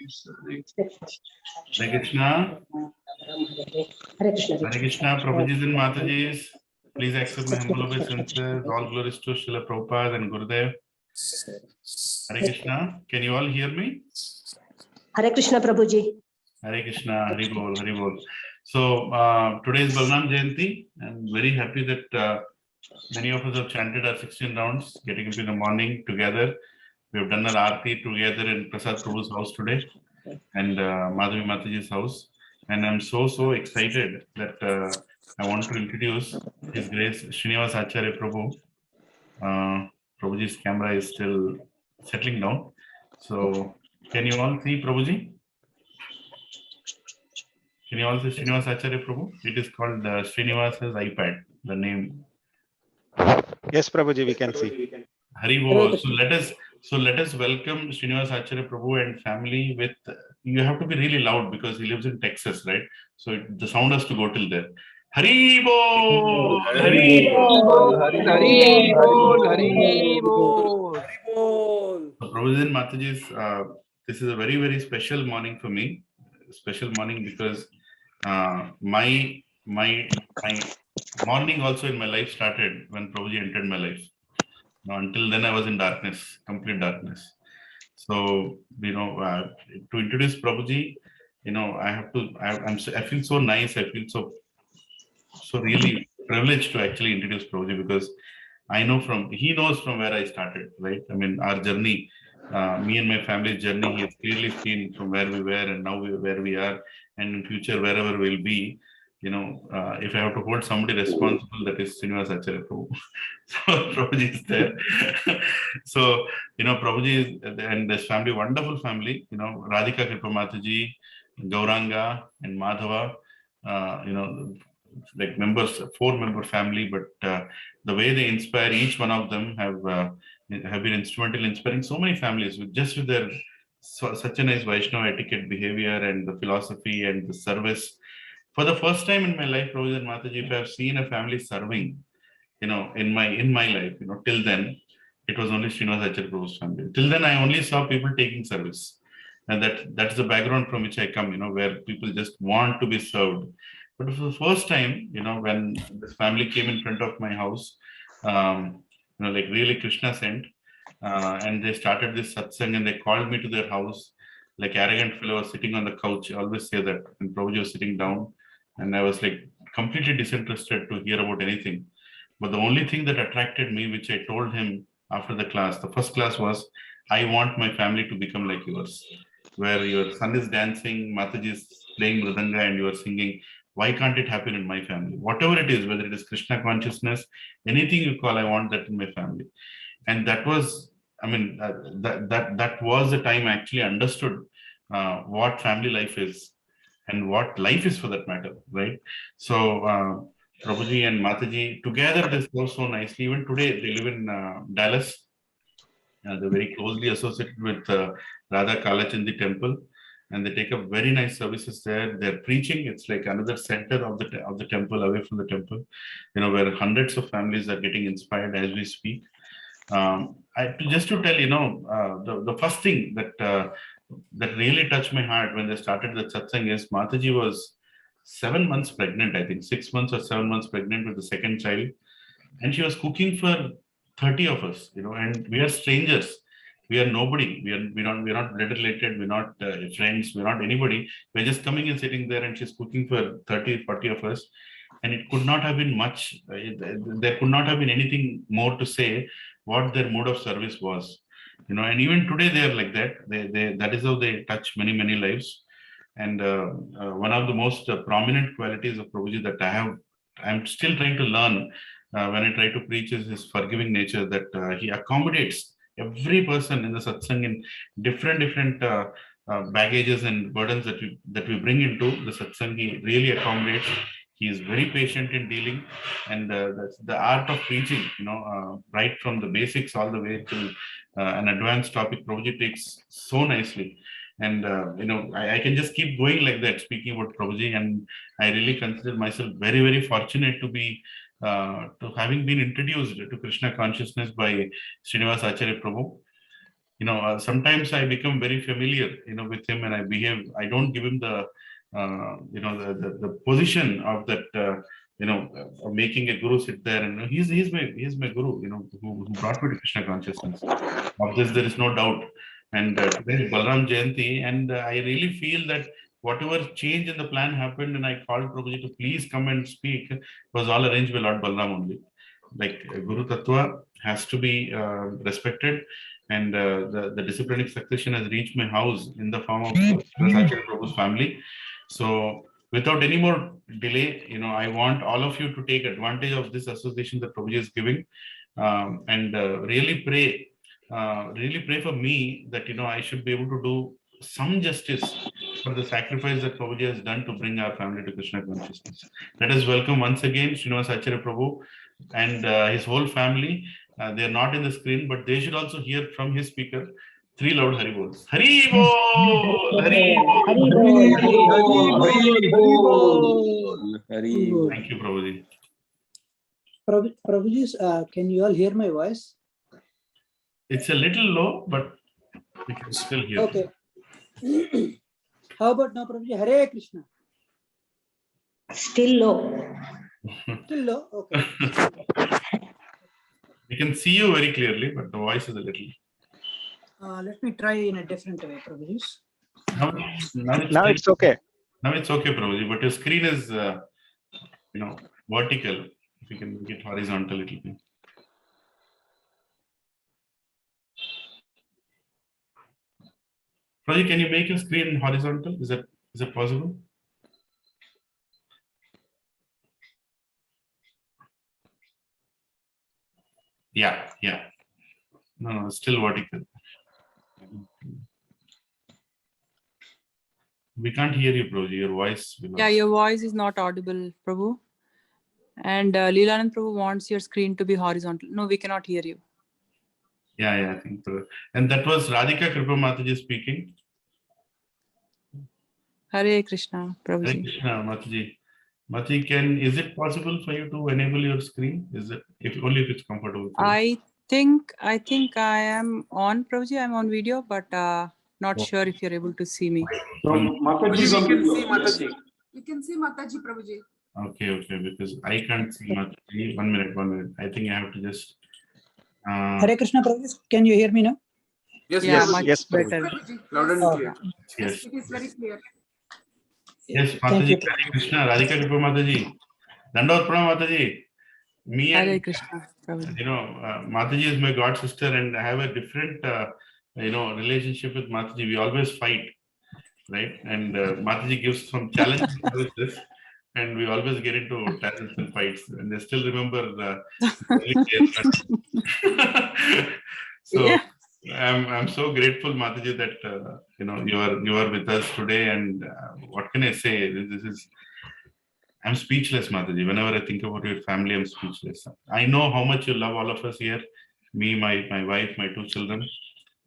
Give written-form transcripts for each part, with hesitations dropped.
Hare Krishna. Hare Krishna, Prabhujis and Matajis. Please accept my humble obeisances. All glories to Srila Prabhupada and Gurudev. Hare Krishna. Can you all hear me? Hare Krishna, Prabhuji. Hare Krishna. Hari Bol. Hari Bol. So today is Balarama Jayanti. I'm very happy that many of us have chanted our 16 rounds, getting up in the morning together. We have done our Aarti together in Prasad Prabhu's house today and Madhavi Mataji's house. And I'm so excited that I want to introduce His Grace Srinivas Acharya Prabhu. Prabhuji's camera is still settling down. So can you all see Prabhuji? Can you all see Srinivas Acharya Prabhu? It is called Srinivas's iPad, the name. Yes, Prabhuji, we can see. Hari Bol. So let us welcome Srinivas Acharya Prabhu and family with, you have to be really loud because he lives in Texas, right? So the sound has to go till there. Hari Bol! Hari Bol! Hari Bol! Hari Bol! So Prabhuji and Matajis, this is a very special morning for me. Special morning because my morning also in my life started when Prabhuji entered my life. Now, until then, I was in darkness, complete darkness. So, to introduce Prabhuji, I feel so nice. I feel so really privileged to actually introduce Prabhuji because he knows from where I started, right? I mean, our journey, me and my family's journey, he has clearly seen from where we were and now where we are, and in future, wherever we'll be. If I have to hold somebody responsible, that is Srinivas Acharya Prabhu. So Prabhuji is there. So, Prabhuji is, and this family, wonderful family, Radhika Kripa Mataji, Gauranga and Madhava, like members, 4-member family, but the way they inspire, each one of them have been instrumental in inspiring so many families with their such a nice Vaishnava etiquette, behavior, and the philosophy and the service. For the first time in my life, Prabhuji and Mataji, if I have seen a family serving, in my life, till then, it was only Srinivas Acharya Prabhu's family. Till then, I only saw people taking service. And that's the background from which I come, where people just want to be served. But for the first time, when this family came in front of my house, like really Krishna sent, and they started this satsang and they called me to their house, like arrogant fellow was sitting on the couch. I always say that, and Prabhuji was sitting down, and I was like completely disinterested to hear about anything. But the only thing that attracted me, which I told him after the class, the first class was, I want my family to become like yours, where your son is dancing, Mataji is playing mridanga and you are singing. Why can't it happen in my family? Whatever it is, whether it is Krishna consciousness, anything you call, I want that in my family. And that was, that was the time I actually understood what family life is and what life is for that matter, right? So Prabhuji and Mataji together, they serve so nicely. Even today, they live in Dallas. They're very closely associated with Radha Kalachandi temple, and they take up very nice services there. They're preaching. It's like another center of the temple, away from the temple, where hundreds of families are getting inspired as we speak. Just to tell, the first thing that really touched my heart when they started the satsang is Mataji was 7 months pregnant, I think 6 months or 7 months pregnant with the second child, and she was cooking for 30 of us, and we are strangers. We are nobody. We're not blood related. We're not friends. We're not anybody. We're just coming and sitting there, and she's cooking for 30, 40 of us. And it could not have been much. There could not have been anything more to say what their mode of service was. And even today they are like that. That is how they touch many lives. And one of the most prominent qualities of Prabhuji that I'm still trying to learn when I try to preach is his forgiving nature, that he accommodates every person in the satsang in different baggages and burdens that we bring into the satsang. He really accommodates. He is very patient in dealing, and that's the art of preaching, right from the basics all the way to an advanced topic. Prabhuji takes so nicely. And, I can just keep going like that, speaking about Prabhuji, and I really consider myself very fortunate to be to having been introduced to Krishna consciousness by Srinivas Acharya Prabhu. sometimes I become very familiar, with him, and I don't give him the, the position of that, of making a guru sit there. And he's my guru, who brought me to Krishna consciousness. Of this, there is no doubt. And today is Balarama Jayanti, and I really feel that whatever change in the plan happened, and I called Prabhuji to please come and speak, was all arranged by Lord Balaram only. Like Guru Tattva has to be respected, and the disciplinic succession has reached my house in the form of Srinivas Acharya Prabhu's family. So without any more delay, I want all of you to take advantage of this association that Prabhuji is giving, and really pray for me that I should be able to do some justice for the sacrifice that Prabhuji has done to bring our family to Krishna consciousness. Let us welcome once again Srinivas Acharya Prabhu and his whole family. They are not in the screen, but they should also hear from his speaker 3 loud Hari Bols. Hari Bol! Hari Bol! Thank you, Prabhuji. Prabhuji, can you all hear my voice? It's a little low, but we can still hear. Okay. How about now, Prabhuji? Hare Krishna. Still low. Still low? Okay. We can see you very clearly, but the voice is a little. Let me try in a different way, Prabhuji. Now it's okay. Now it's okay, Prabhuji, but your screen is, vertical. If you can make it horizontal a little bit. Prabhuji, can you make your screen horizontal? Is that possible? Yeah. No, still vertical. We can't hear you, Prabhuji. Your voice. Yeah, your voice is not audible, Prabhu. And Lilananda Prabhu wants your screen to be horizontal. No, we cannot hear you. Yeah, I think so. And that was Radhika Kripa Mataji speaking. Hare Krishna, Prabhuji. Hare Krishna, Mataji. Mataji, is it possible for you to enable your screen? Is it only if it's comfortable? I think I am on, Prabhuji. I'm on video, but not sure if you're able to see me. So, Mataji, We can see Mataji. we can see Mataji, Prabhuji. Okay, because I can't see Mataji. 1 minute. I think I have to just. Hare Krishna, Prabhuji. Can you hear me now? Yes, Yeah, yes. much Yes, better. Prabhuji. Loud and clear. Yes. It is very clear. Yes, Thank you, Mataji, Hare Krishna, Radhika Kripa Mataji. Dandavad Pranam, Mataji. Me Hare and, Krishna, Prabhuji. Mataji is my god sister, and I have a different, relationship with Mataji. We always fight, right? And Mataji gives some challenges with this, and we always get into tangents and fights. And I still remember the early days. So Yeah. I'm so grateful, Mataji, that you are with us today. And what can I say? I'm speechless, Mataji. Whenever I think about your family, I'm speechless. I know how much you love all of us here, me, my wife, my 2 children,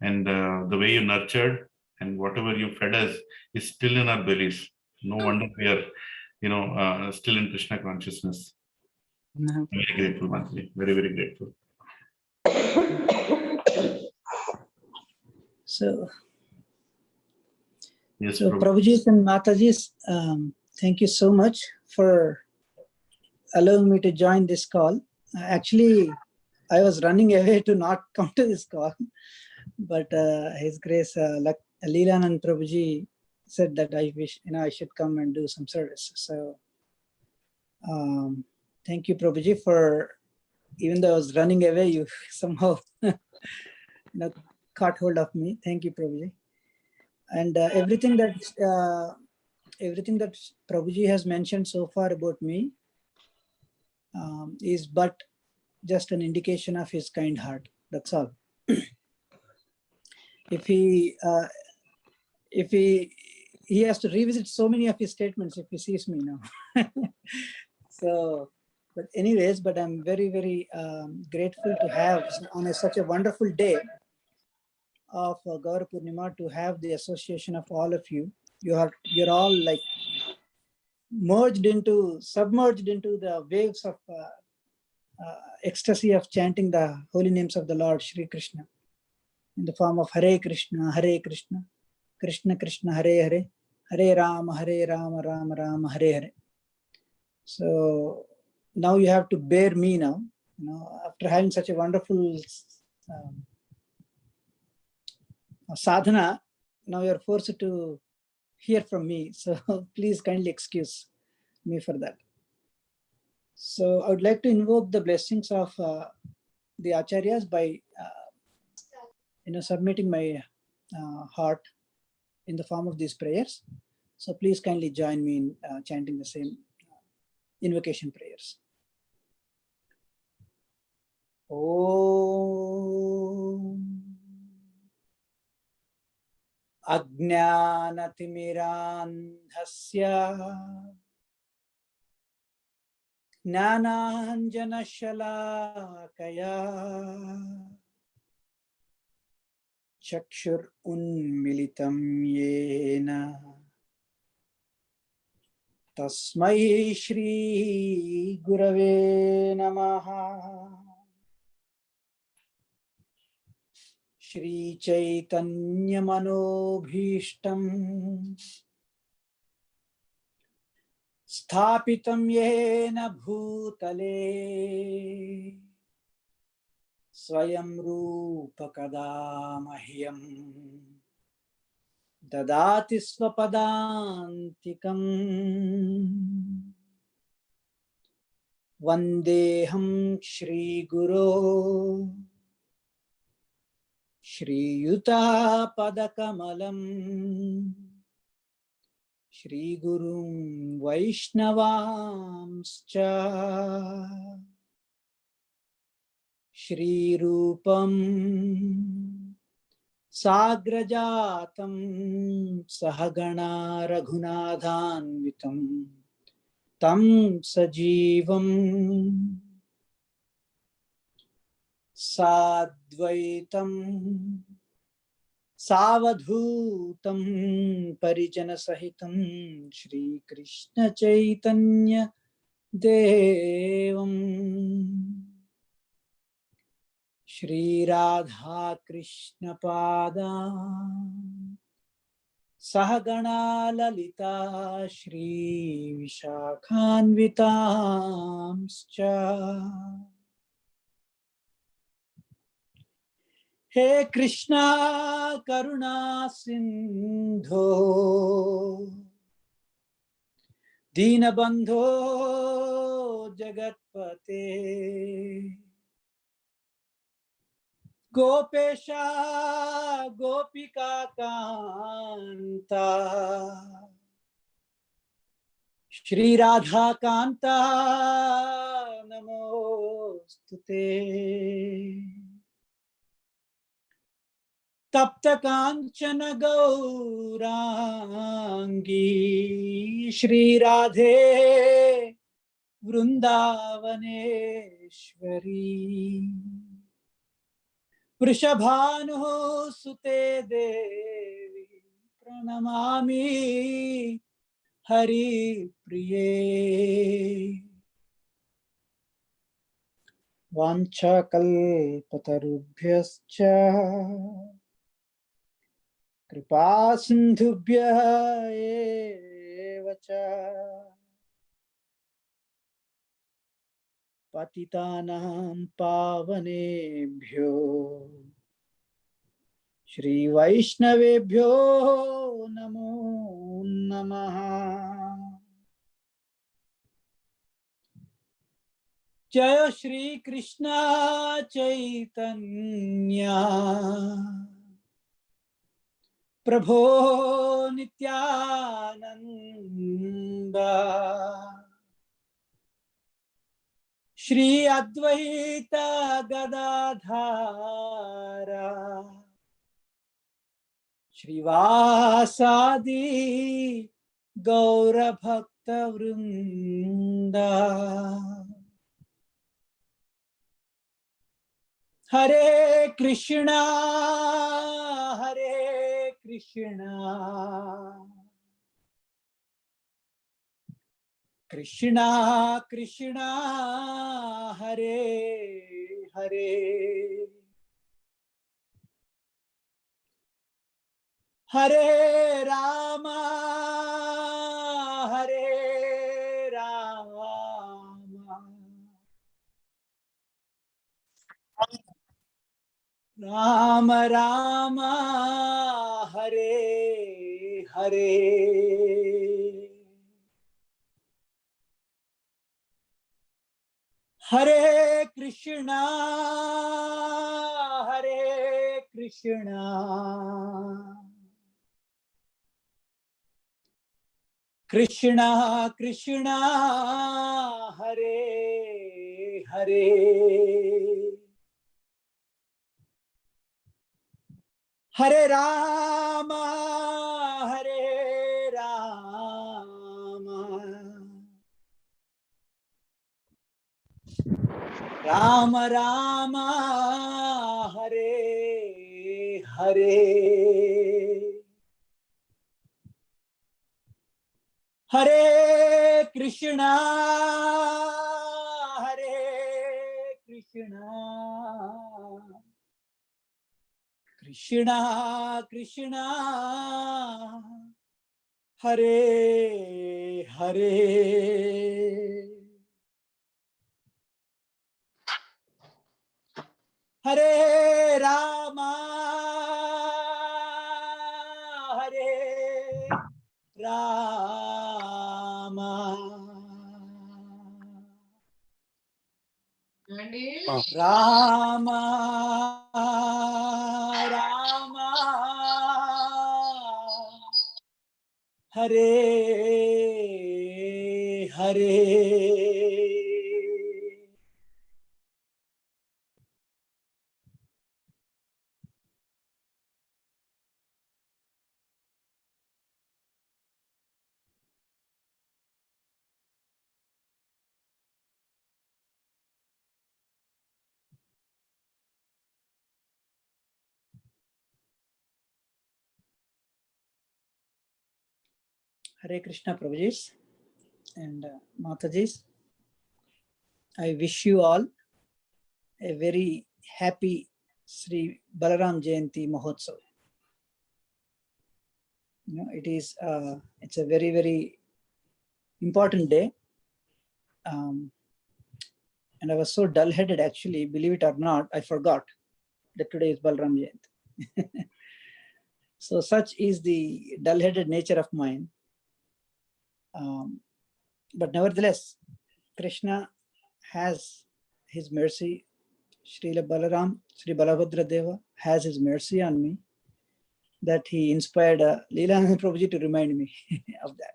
and the way you nurtured and whatever you fed us is still in our bellies. No wonder we are, still in Krishna consciousness. No. I'm very grateful, Mataji. Very, very grateful. So Yes, Prabhuji and Mataji, thank you so much for allowing me to join this call. Actually, I was running away to not come to this call, but His Grace, Lilananda Prabhuji said that I wish I should come and do some service. So thank you, Prabhuji, for, even though I was running away, you somehow caught hold of me. Thank you, Prabhuji. And everything that Prabhuji has mentioned so far about me is but just an indication of his kind heart. That's all. If he has to revisit so many of his statements if he sees me now. So, but anyways, but I'm very, very grateful to have on such a wonderful day of Gaura Purnima to have the association of all of you. You're all like submerged into the waves of ecstasy of chanting the holy names of the Lord Shri Krishna. in the form of Hare Krishna, Krishna Krishna, Hare Hare, Hare Rama, Rama Rama, Hare Hare. So now you have to bear me now. You know, after having such a wonderful sadhana, now you are forced to hear from me. So please kindly excuse me for that. So I would like to invoke the blessings of the Acharyas by submitting my heart in the form of these prayers. So please kindly join me in chanting the same invocation prayers. Om Ajnanatimirandhasya Jnananjanashalakaya Chakshur unmilitam yena Tasmai Shri Gurave Namaha. Shri Chaitanya Manobhishtam Sthapitam Yena Bhutale Swayam Rupa Kadamahyam Dadati Swapadantikam Vandeham Shri Guru Shri Yuta Padakamalam Shri Gurum Vaishnavamscha Shri Rupam Sagrajatam Sahagana Raghunathanvitam Tam Sajivam Sadvaitam Savadhutam Parijana Sahitam Shri Krishna Chaitanya Devam Shri Radha Krishna Pada Sahagana Lalita Shri Vishakhanvitamscha He Krishna Karuna Sindho Dinabandho Jagatpate Gopesha Gopika Kanta Shri Radha Kanta Namostute Tapta Kanchana Gaurangi Shri Radhe Vrindavaneshwari Vrishabhanu Sute Devi Pranamami Hari Priye Vanchakalpatarubhyascha Kripa Sindhubhya eva cha Patitanam Pavanebhyo Shri Vaishnavebhyo Namo Namaha Jaya Shri Krishna Chaitanya Prabho Nityananda Shri Advaita Gadadhara Shri Vasadi Gaura Bhakta Vrinda Hare Krishna Hare Krishna Krishna Krishna Hare Hare Hare Rama, Hare Rama, Rama Rama, Hare Hare. Hare Krishna, Hare Krishna, Krishna Krishna, Hare Hare. Hare Rama, Hare Rama, Rama Rama, Hare Hare. Hare Krishna, Hare Krishna, Krishna Krishna, Hare Hare. Hare Rama, Hare Rama, Rama Rama, Hare Hare. Hare Krishna Prabhujis and Matajis. I wish you all a very happy Sri Balarama Jayanti Mahotsav. You know, it's a very, very important day. And I was so dull-headed actually, believe it or not, I forgot that today is Balarama Jayanti. So such is the dull-headed nature of mine. But nevertheless, Krishna has his mercy. Srila Balaram, Sri Balabhadra Deva has his mercy on me that he inspired Lilananda Prabhuji to remind me of that.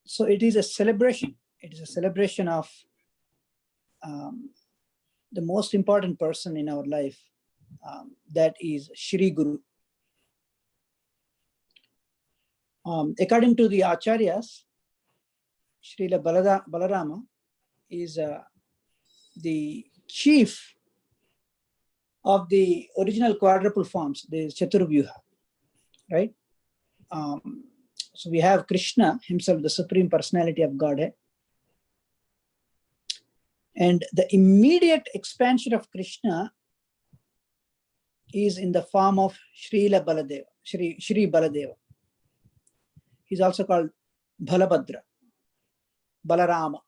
So it is a celebration. It is a celebration of the most important person in our life, that is Shri Guru. According to the Acharyas, Srila Balarama is the chief of the original quadruple forms, the Chaturvyuha, right? So we have Krishna himself, the Supreme Personality of Godhead. And the immediate expansion of Krishna is in the form of Srila Baladeva, Shri Baladeva. He's also called Balabhadra, Balarama.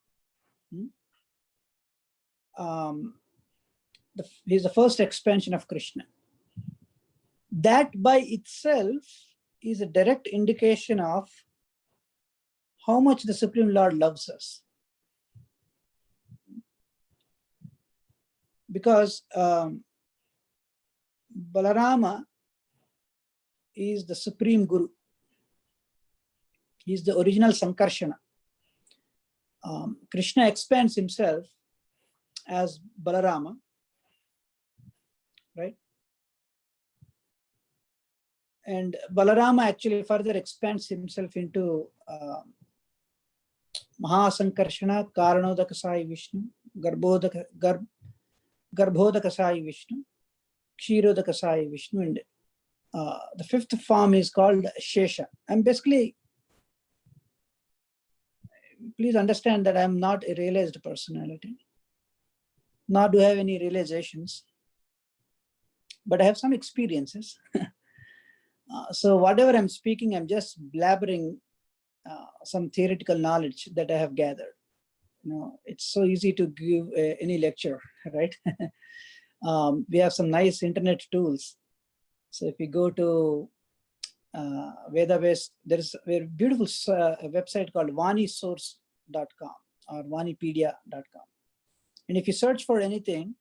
He's the first expansion of Krishna. That by itself is a direct indication of how much the Supreme Lord loves us. Because Balarama is the Supreme Guru. He's the original Sankarshana. Krishna expands himself as Balarama, right? And Balarama actually further expands himself into Mahasankarshana, Karanodakasai Vishnu, Garbhodakasai Vishnu, Kshirodakasai Vishnu, and the fifth form is called Shesha. I'm basically, please understand that I'm not a realized personality, nor do I have any realizations. but I have some experiences. So whatever I'm speaking, I'm just blabbering some theoretical knowledge that I have gathered. It's so easy to give any lecture, right? We have some nice internet tools. So if you go to Vedabase, there is a very beautiful website called vanisource.com or vanipedia.com. And if you search for anything,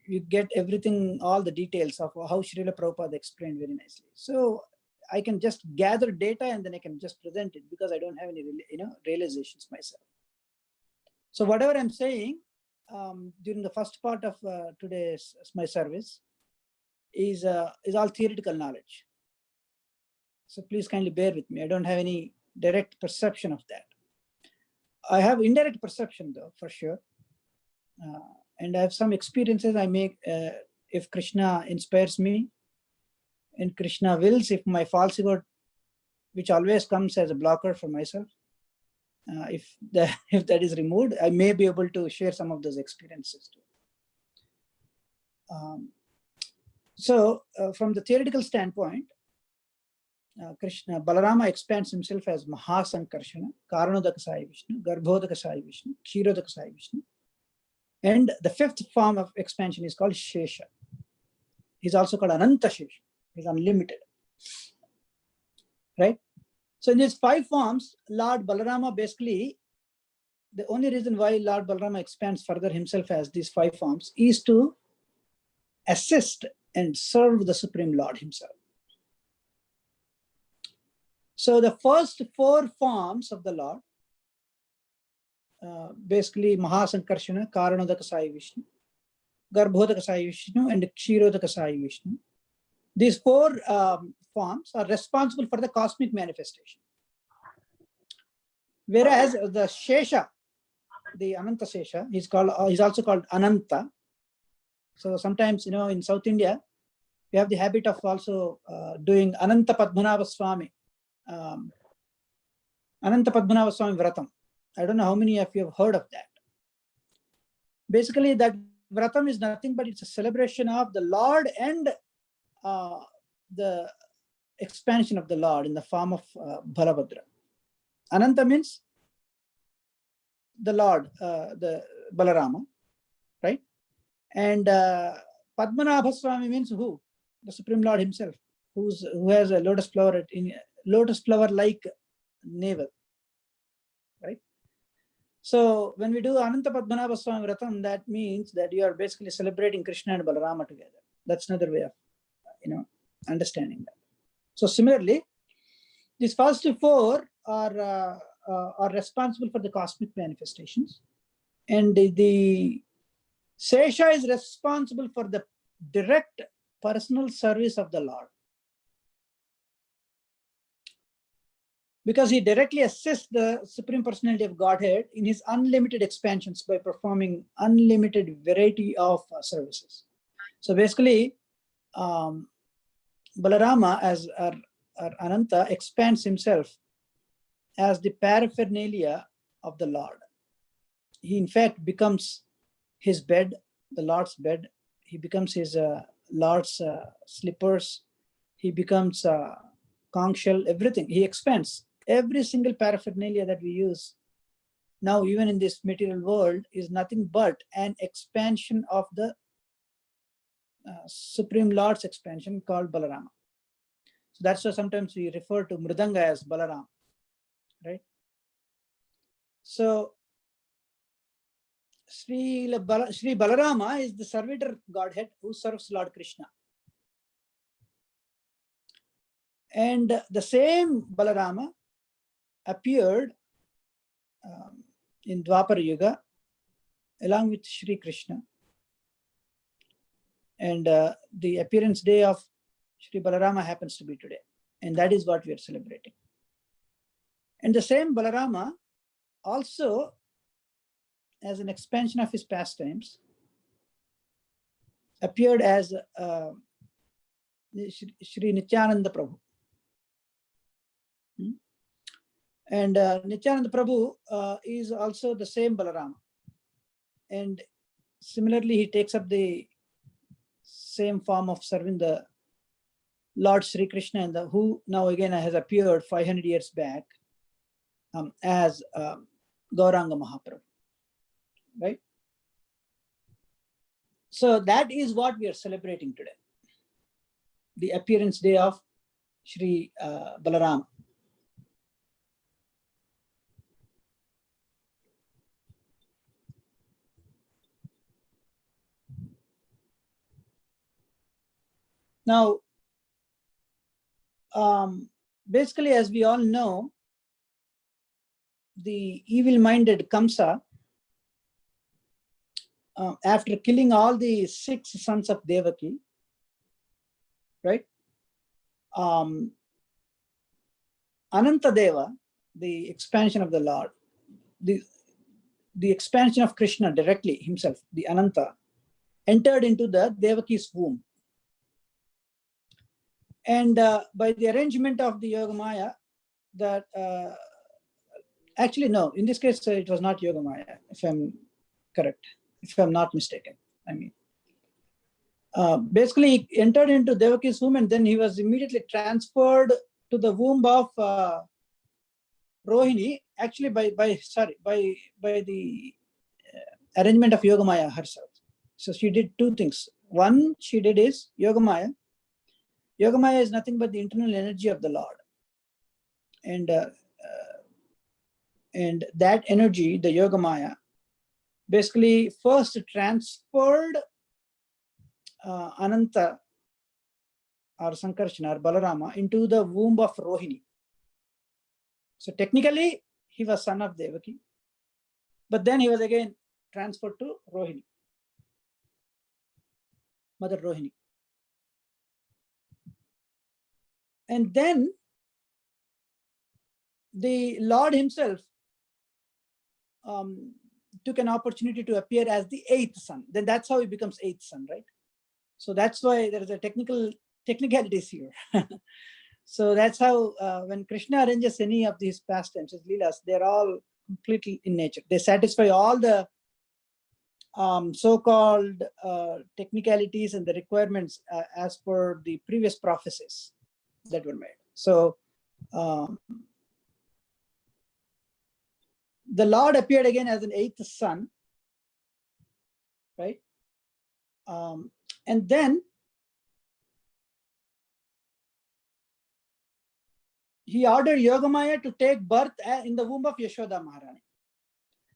you get everything, all the details of how Srila Prabhupada explained very nicely. So I can just gather data and then I can just present it because I don't have any realizations myself. So whatever I'm saying during the first part of today's my service is all theoretical knowledge. So please kindly bear with me. I don't have any direct perception of that. I have indirect perception though, for sure. And I have some experiences I make if Krishna inspires me and Krishna wills, if my false ego, which always comes as a blocker for myself, if that is removed, I may be able to share some of those experiences too. So from the theoretical standpoint, Balarama expands himself as Mahasankarshana, Karanodaka Sai Vishnu, Garbhodaka Sai Vishnu, Kshirodaka Sai Vishnu. And the fifth form of expansion is called Shesha. He's also called Ananta Shesha. He's unlimited. Right? So in these 5 forms, Lord Balarama basically, the only reason why Lord Balarama expands further himself as these 5 forms is to assist and serve the Supreme Lord himself. So the first 4 forms of the Lord, basically Mahasankarshana, Karanodaka Sai Vishnu, Garbhodaka Sai Vishnu, and Kshirodaka Sai Vishnu. These 4 forms are responsible for the cosmic manifestation. Whereas the Shesha, the Ananta Shesha, he's also called Ananta. So sometimes, in South India, we have the habit of also doing Ananta Padmanabha Swami. Ananta Padmanabha Swami Vratam. I don't know how many of you have heard of that. Basically, that Vratam is nothing but it's a celebration of the Lord and the expansion of the Lord in the form of Balabhadra. Ananta means the Lord, the Balarama, right? And Padmanabha Swami means who? The Supreme Lord himself, who has a lotus flower like navel, right? So when we do Ananta Padmanabha Swami Vratam, that means that you are basically celebrating Krishna and Balarama together. That's another way of, understanding that. So similarly, these first 4 are responsible for the cosmic manifestations, and the Sesha is responsible for the direct personal service of the Lord, because he directly assists the Supreme Personality of Godhead in his unlimited expansions by performing unlimited variety of services. So basically, Balarama as Ananta expands himself as the paraphernalia of the Lord. He in fact becomes his bed, the Lord's bed. He becomes his Lord's slippers. He becomes conch shell, everything. He expands. Every single paraphernalia that we use now, even in this material world, is nothing but an expansion of the Supreme Lord's expansion called Balarama. So that's why sometimes we refer to Mridanga as Balaram, right? So Sri Balarama is the servitor Godhead who serves Lord Krishna. And the same Balarama appeared in Dwapara Yuga along with Sri Krishna. And the appearance day of Sri Balarama happens to be today. And that is what we are celebrating. And the same Balarama also, as an expansion of his pastimes, appeared as Sri Nityananda Prabhu. And Nityananda Prabhu is also the same Balarama. And similarly, he takes up the same form of serving the Lord Sri Krishna, and who now again has appeared 500 years back as Gauranga Mahaprabhu, right? So that is what we are celebrating today, the appearance day of Shri Balarama. Now, basically, as we all know, the evil-minded Kamsa, after killing all the 6 sons of Devaki, right? Anantadeva, the expansion of the Lord, the expansion of Krishna directly himself, the Ananta, entered into the Devaki's womb. And by the arrangement of the Yogamaya, that actually, no, in this case, it was not Yogamaya, if I'm correct, if I'm not mistaken. I mean, basically, he entered into Devaki's womb, and then he was immediately transferred to the womb of Rohini, actually by the arrangement of Yogamaya herself. So she did 2 things. One she did is Yogamaya. Yogamaya is nothing but the internal energy of the Lord. And that energy, the Yogamaya, basically first transferred Ananta or Sankarsana or Balarama into the womb of Rohini. So technically, he was son of Devaki, but then he was again transferred to Rohini, Mother Rohini. And then the Lord himself took an opportunity to appear as the 8th son. Then that's how he becomes 8th son, right? So that's why there is a technicalities here. So that's how when Krishna arranges any of these pastimes, his leelas, they're all completely in nature. They satisfy all the so-called technicalities and the requirements as per the previous prophecies that were made. So the Lord appeared again as an 8th son, right? And then he ordered Yogamaya to take birth in the womb of Yashoda Maharani.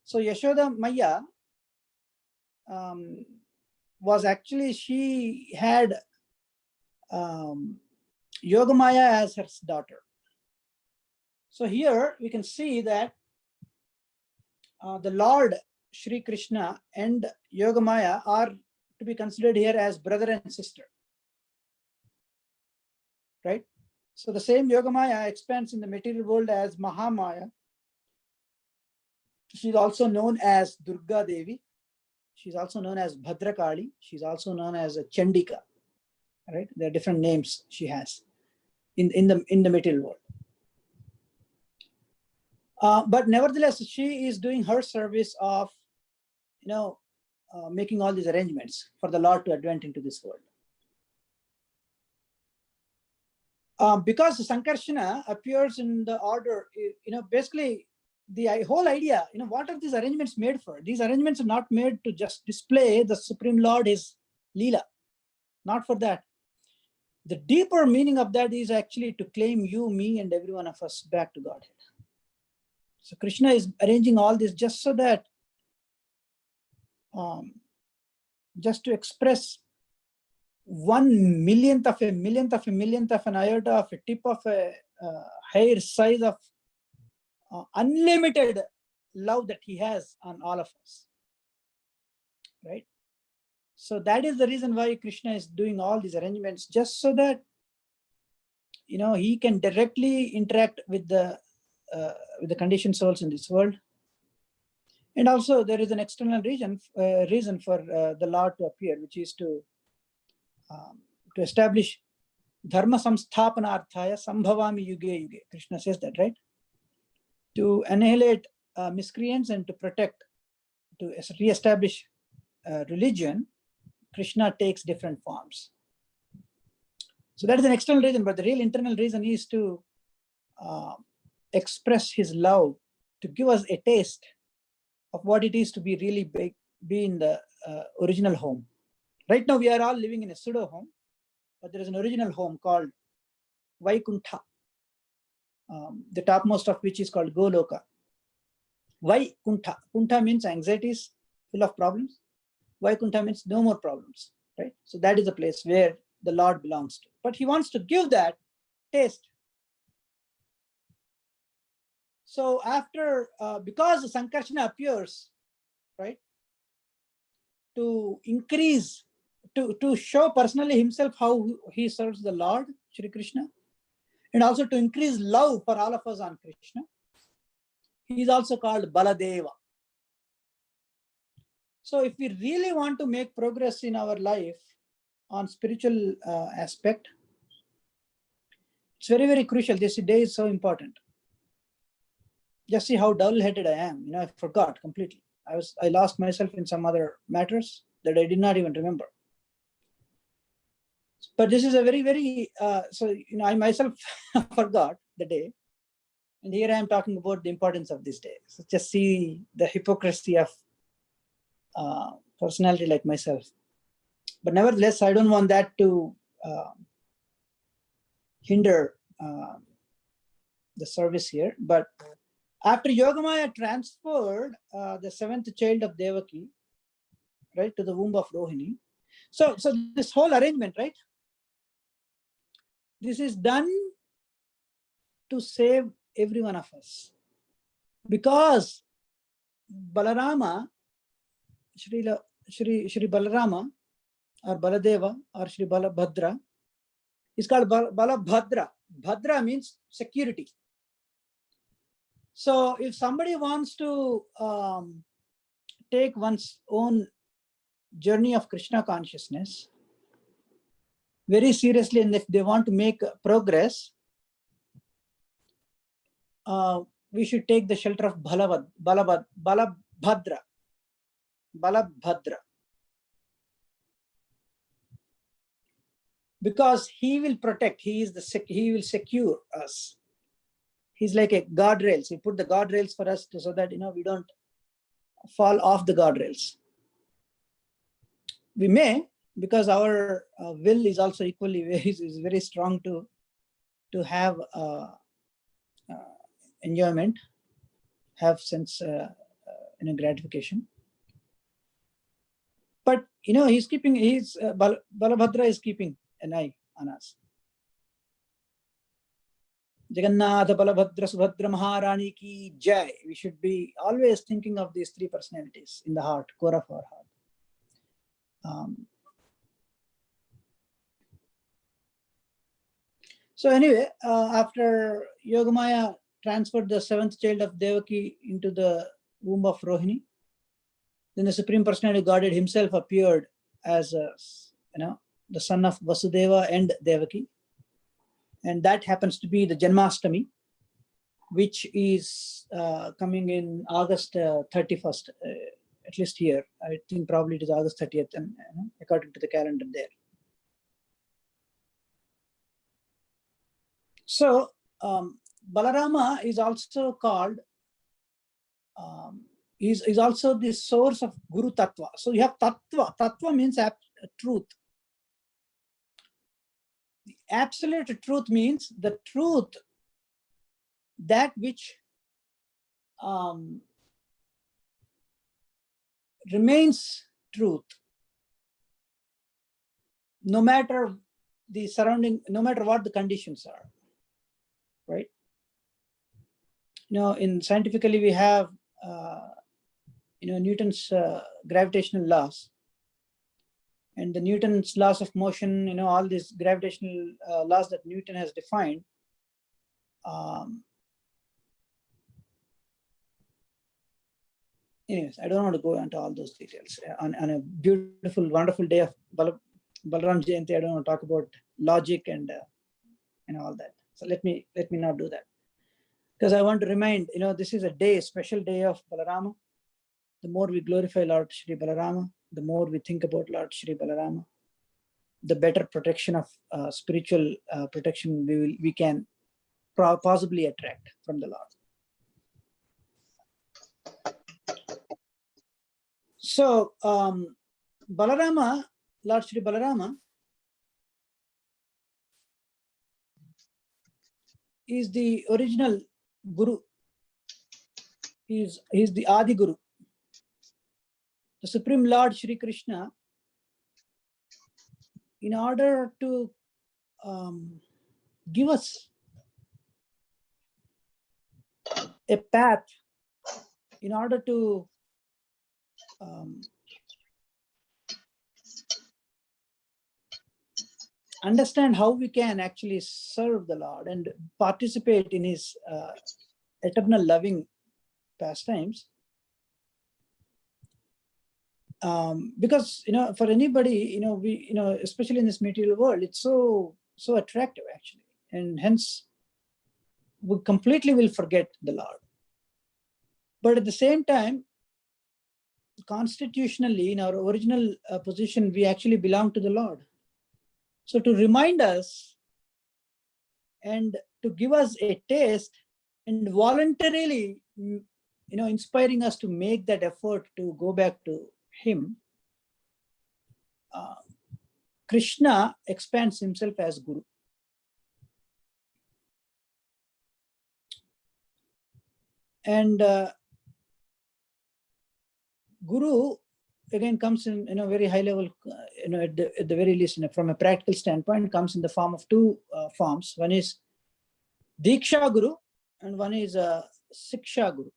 So Yashoda Maya was actually, she had Yogamaya as her daughter. So here we can see that the Lord Shri Krishna and Yogamaya are to be considered here as brother and sister, right? So the same Yogamaya expands in the material world as Mahamaya. She's also known as Durga Devi. She's also known as Bhadrakali. She's also known as Chandika, right? There are different names she has in the material world. But nevertheless, she is doing her service of, making all these arrangements for the Lord to advent into this world. Because Sankarshana appears in the order, basically the whole idea, what are these arrangements made for? These arrangements are not made to just display the Supreme Lord, his Leela, not for that. The deeper meaning of that is actually to claim you, me, and every one of us back to Godhead. So Krishna is arranging all this just so that, just to express 1/1,000,000th of a millionth of a millionth of an iota of a tip of a hair size of unlimited love that he has on all of us, right? So that is the reason why Krishna is doing all these arrangements, just so that, he can directly interact with the conditioned souls in this world. And also there is an external reason for the Lord to appear, which is to establish dharma samsthapanarthaya sambhavami yuge yuge. Krishna says that, right? To annihilate miscreants and to protect, to re-establish religion Krishna takes different forms. So that is an external reason, but the real internal reason is to express his love, to give us a taste of what it is to be really big, be in the original home. Right now, we are all living in a pseudo home, but there is an original home called Vaikuntha, the topmost of which is called Goloka. Vaikuntha. Kuntha means anxieties, full of problems. Vaikuntha means no more problems, right? So that is the place where the Lord belongs to. But he wants to give that taste. So after, because Sankarshana appears, right, to increase, to show personally himself how he serves the Lord, Shri Krishna, and also to increase love for all of us on Krishna, he is also called Baladeva. So if we really want to make progress in our life on spiritual aspect, it's very, very crucial. This day is so important. Just see how dull-headed I am. I forgot completely. I lost myself in some other matters that I did not even remember. But this is a very, very, I myself forgot the day. And here I am talking about the importance of this day. So just see the hypocrisy of personality like myself. But nevertheless, I don't want that to hinder the service here. But after Yogamaya transferred the seventh child of Devaki, right, to the womb of Rohini. So this whole arrangement, right, this is done to save every one of us. Because Balarama, Shri Balarama, or Baladeva, or Shri Balabhadra, is called Balabhadra. Bhadra means security. So if somebody wants to take one's own journey of Krishna consciousness very seriously, and if they want to make progress, we should take the shelter of Balabhadra. Because he will protect, he will secure us. He's like a guardrails. He put the guardrails for us so that we don't fall off the guardrails. We may, because our will is also equally is very strong to have enjoyment, have sense gratification. But he's keeping, Balabhadra is keeping an eye on us. Jagannatha Balabhadra Subhadra Maharani ki Jai. We should be always thinking of these three personalities in the heart, core of our heart. So anyway, after Yogamaya transferred the seventh child of Devaki into the womb of Rohini, then the Supreme Personality Godhead himself appeared as the son of Vasudeva and Devaki. And that happens to be the Janmashtami, which is coming in August 31st, at least here. I think probably it is August 30th, and according to the calendar there. So Balarama is also called, is also the source of Guru Tattva. So you have Tattva. Tattva means truth. The absolute truth means the truth, that which remains truth, no matter the surrounding, no matter what the conditions are, right? In scientifically we have Newton's gravitational laws, and the Newton's laws of motion, all these gravitational laws that Newton has defined. Anyways, I don't want to go into all those details. On a beautiful, wonderful day of Balarama Jayanti, I don't want to talk about logic and all that. So let me not do that, because I want to remind, this is a day, special day of Balarama. The more we glorify Lord Shri Balarama, the more we think about Lord Shri Balarama, the better protection of spiritual protection we can possibly attract from the Lord. So Balarama, Lord Shri Balarama, is the original Guru. He's the AdiGuru. The Supreme Lord Shri Krishna, in order to give us a path, in order to understand how we can actually serve the Lord and participate in his eternal loving pastimes. Because for anybody, we especially in this material world, it's so attractive actually, and hence we completely will forget the Lord. But at the same time, constitutionally, in our original position, we actually belong to the Lord. So to remind us and to give us a taste and voluntarily, inspiring us to make that effort to go back to him, Krishna expands himself as Guru. And Guru again comes in a very high level, at the very least, from a practical standpoint, comes in the form of two forms. One is Diksha Guru and one is Siksha Guru.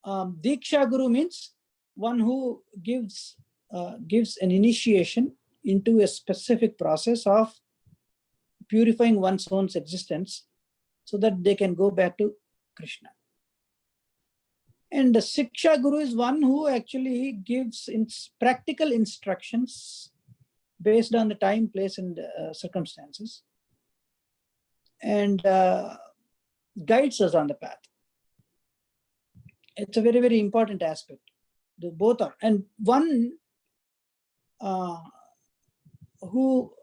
Diksha Guru means one who gives an initiation into a specific process of purifying one's own existence so that they can go back to Krishna. And the Siksha Guru is one who actually gives practical instructions based on the time, place, and circumstances, and guides us on the path. It's a very, very important aspect. They both are. And one who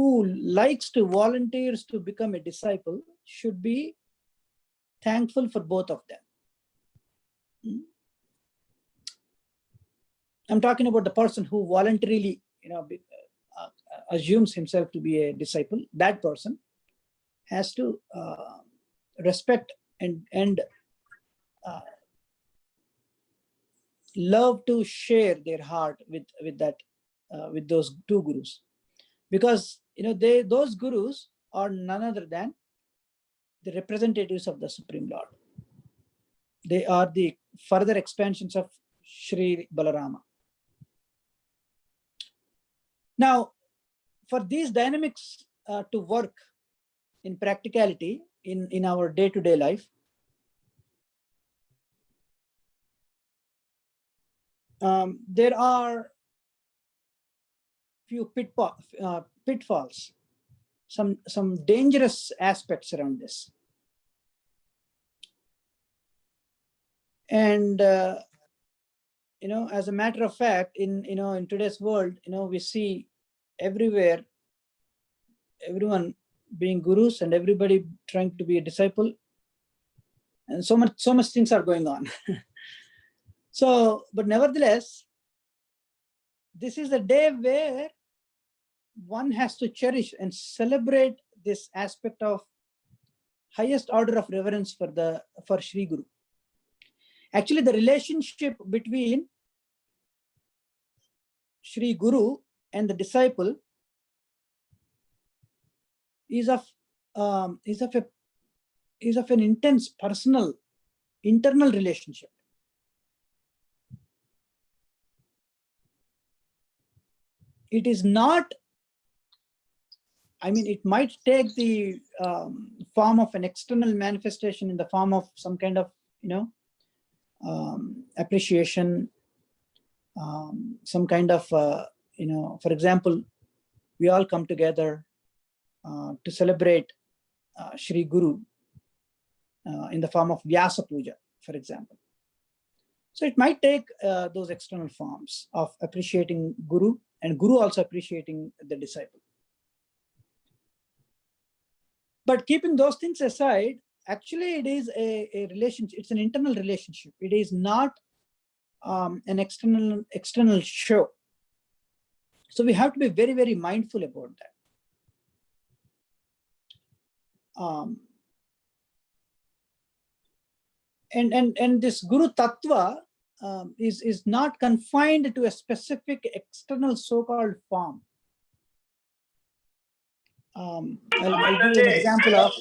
likes to volunteers to become a disciple should be thankful for both of them. I'm talking about the person who voluntarily, assumes himself to be a disciple. That person has to respect and love to share their heart with those two gurus, because those gurus are none other than the representatives of the Supreme Lord. They are the further expansions of Sri Balarama. Now, for these dynamics to work in practicality in our day-to-day life, there are few pitfalls, some dangerous aspects around this. And as a matter of fact, in today's world, we see everywhere everyone being gurus and everybody trying to be a disciple, and so much things are going on. So, but nevertheless, this is a day where one has to cherish and celebrate this aspect of highest order of reverence for Sri Guru. Actually, the relationship between Sri Guru and the disciple is of an intense personal internal relationship. It is not, it might take the form of an external manifestation in the form of some kind of appreciation, some kind of for example, we all come together to celebrate Sri Guru in the form of Vyasa Puja, for example. So it might take those external forms of appreciating Guru, and Guru also appreciating the disciple. But keeping those things aside, actually it is a relationship. It's an internal relationship. It is not an external show. So we have to be very, very mindful about that. And this Guru Tattva is not confined to a specific external so-called form. I'll give you an example of.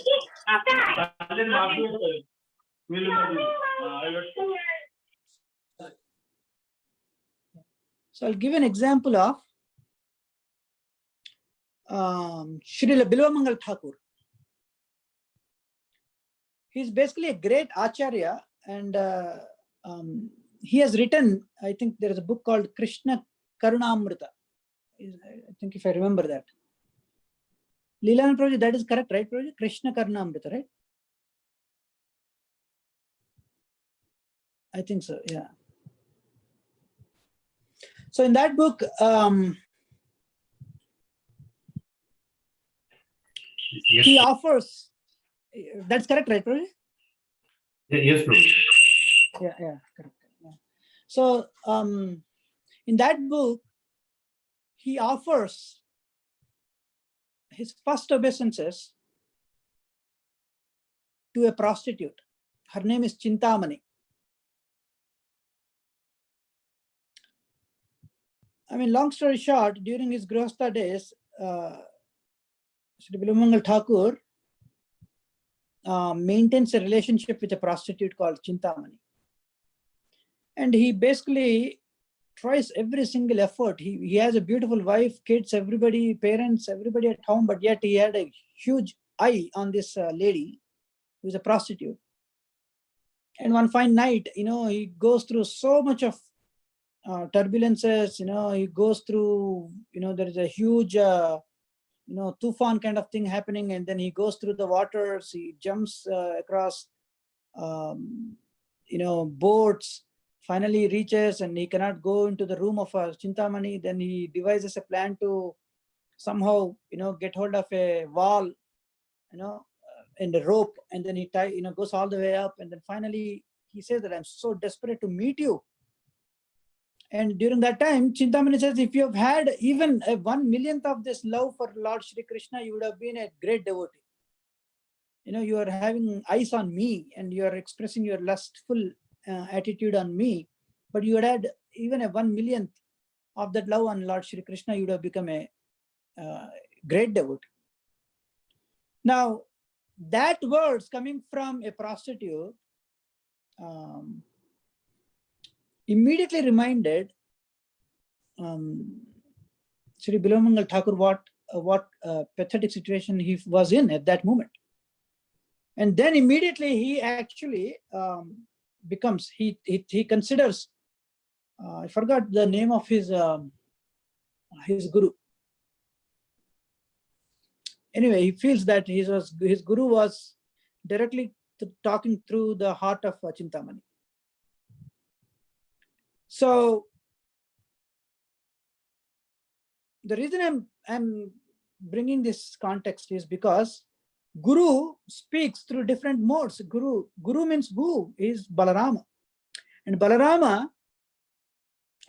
So I'll give an example of Srila Bilawamangal Thakur. He's basically a great Acharya, and he has written, I think there is a book called Krishna Karunamrita. I think if I remember that. Lilananda Prabhuji, that is correct, right, Prabhuji? Krishna Karunamrita, right? I think so, yeah. So in that book, he offers, that's correct, right, Prabhuji? Yes, Prabhuji. Yeah, correct. Yeah. So in that book, he offers his first obeisances to a prostitute. Her name is Chintamani. I mean, long story short, during his Grihastha days, Sri Bilawamangal Thakur maintains a relationship with a prostitute called Chintamani. And he basically tries every single effort. He has a beautiful wife, kids, everybody, parents, everybody at home, but yet he had a huge eye on this lady who is a prostitute. And one fine night, he goes through so much of turbulences, he goes through, there is a huge, tufan kind of thing happening, and then he goes through the waters, he jumps across, boats, finally reaches, and he cannot go into the room of Chintamani. Then he devises a plan to somehow, get hold of a wall, and a rope, and then he goes all the way up, and then finally he says that I'm so desperate to meet you. And during that time, Chintamani says, if you have had even a 1/1,000,000th of this love for Lord Shri Krishna, you would have been a great devotee. You are having eyes on me, and you are expressing your lustful attitude on me, but you had even a 1/1,000,000th of that love on Lord Shri Krishna, you would have become a great devotee. Now, that words coming from a prostitute immediately reminded Sri Bilawamangal Thakur what pathetic situation he was in at that moment. And then immediately he actually becomes, he considers, I forgot the name of his guru. Anyway, he feels that his guru was directly talking through the heart of Chintamani. So the reason I'm bringing this context is because Guru speaks through different modes. Guru means who is Balarama. And Balarama,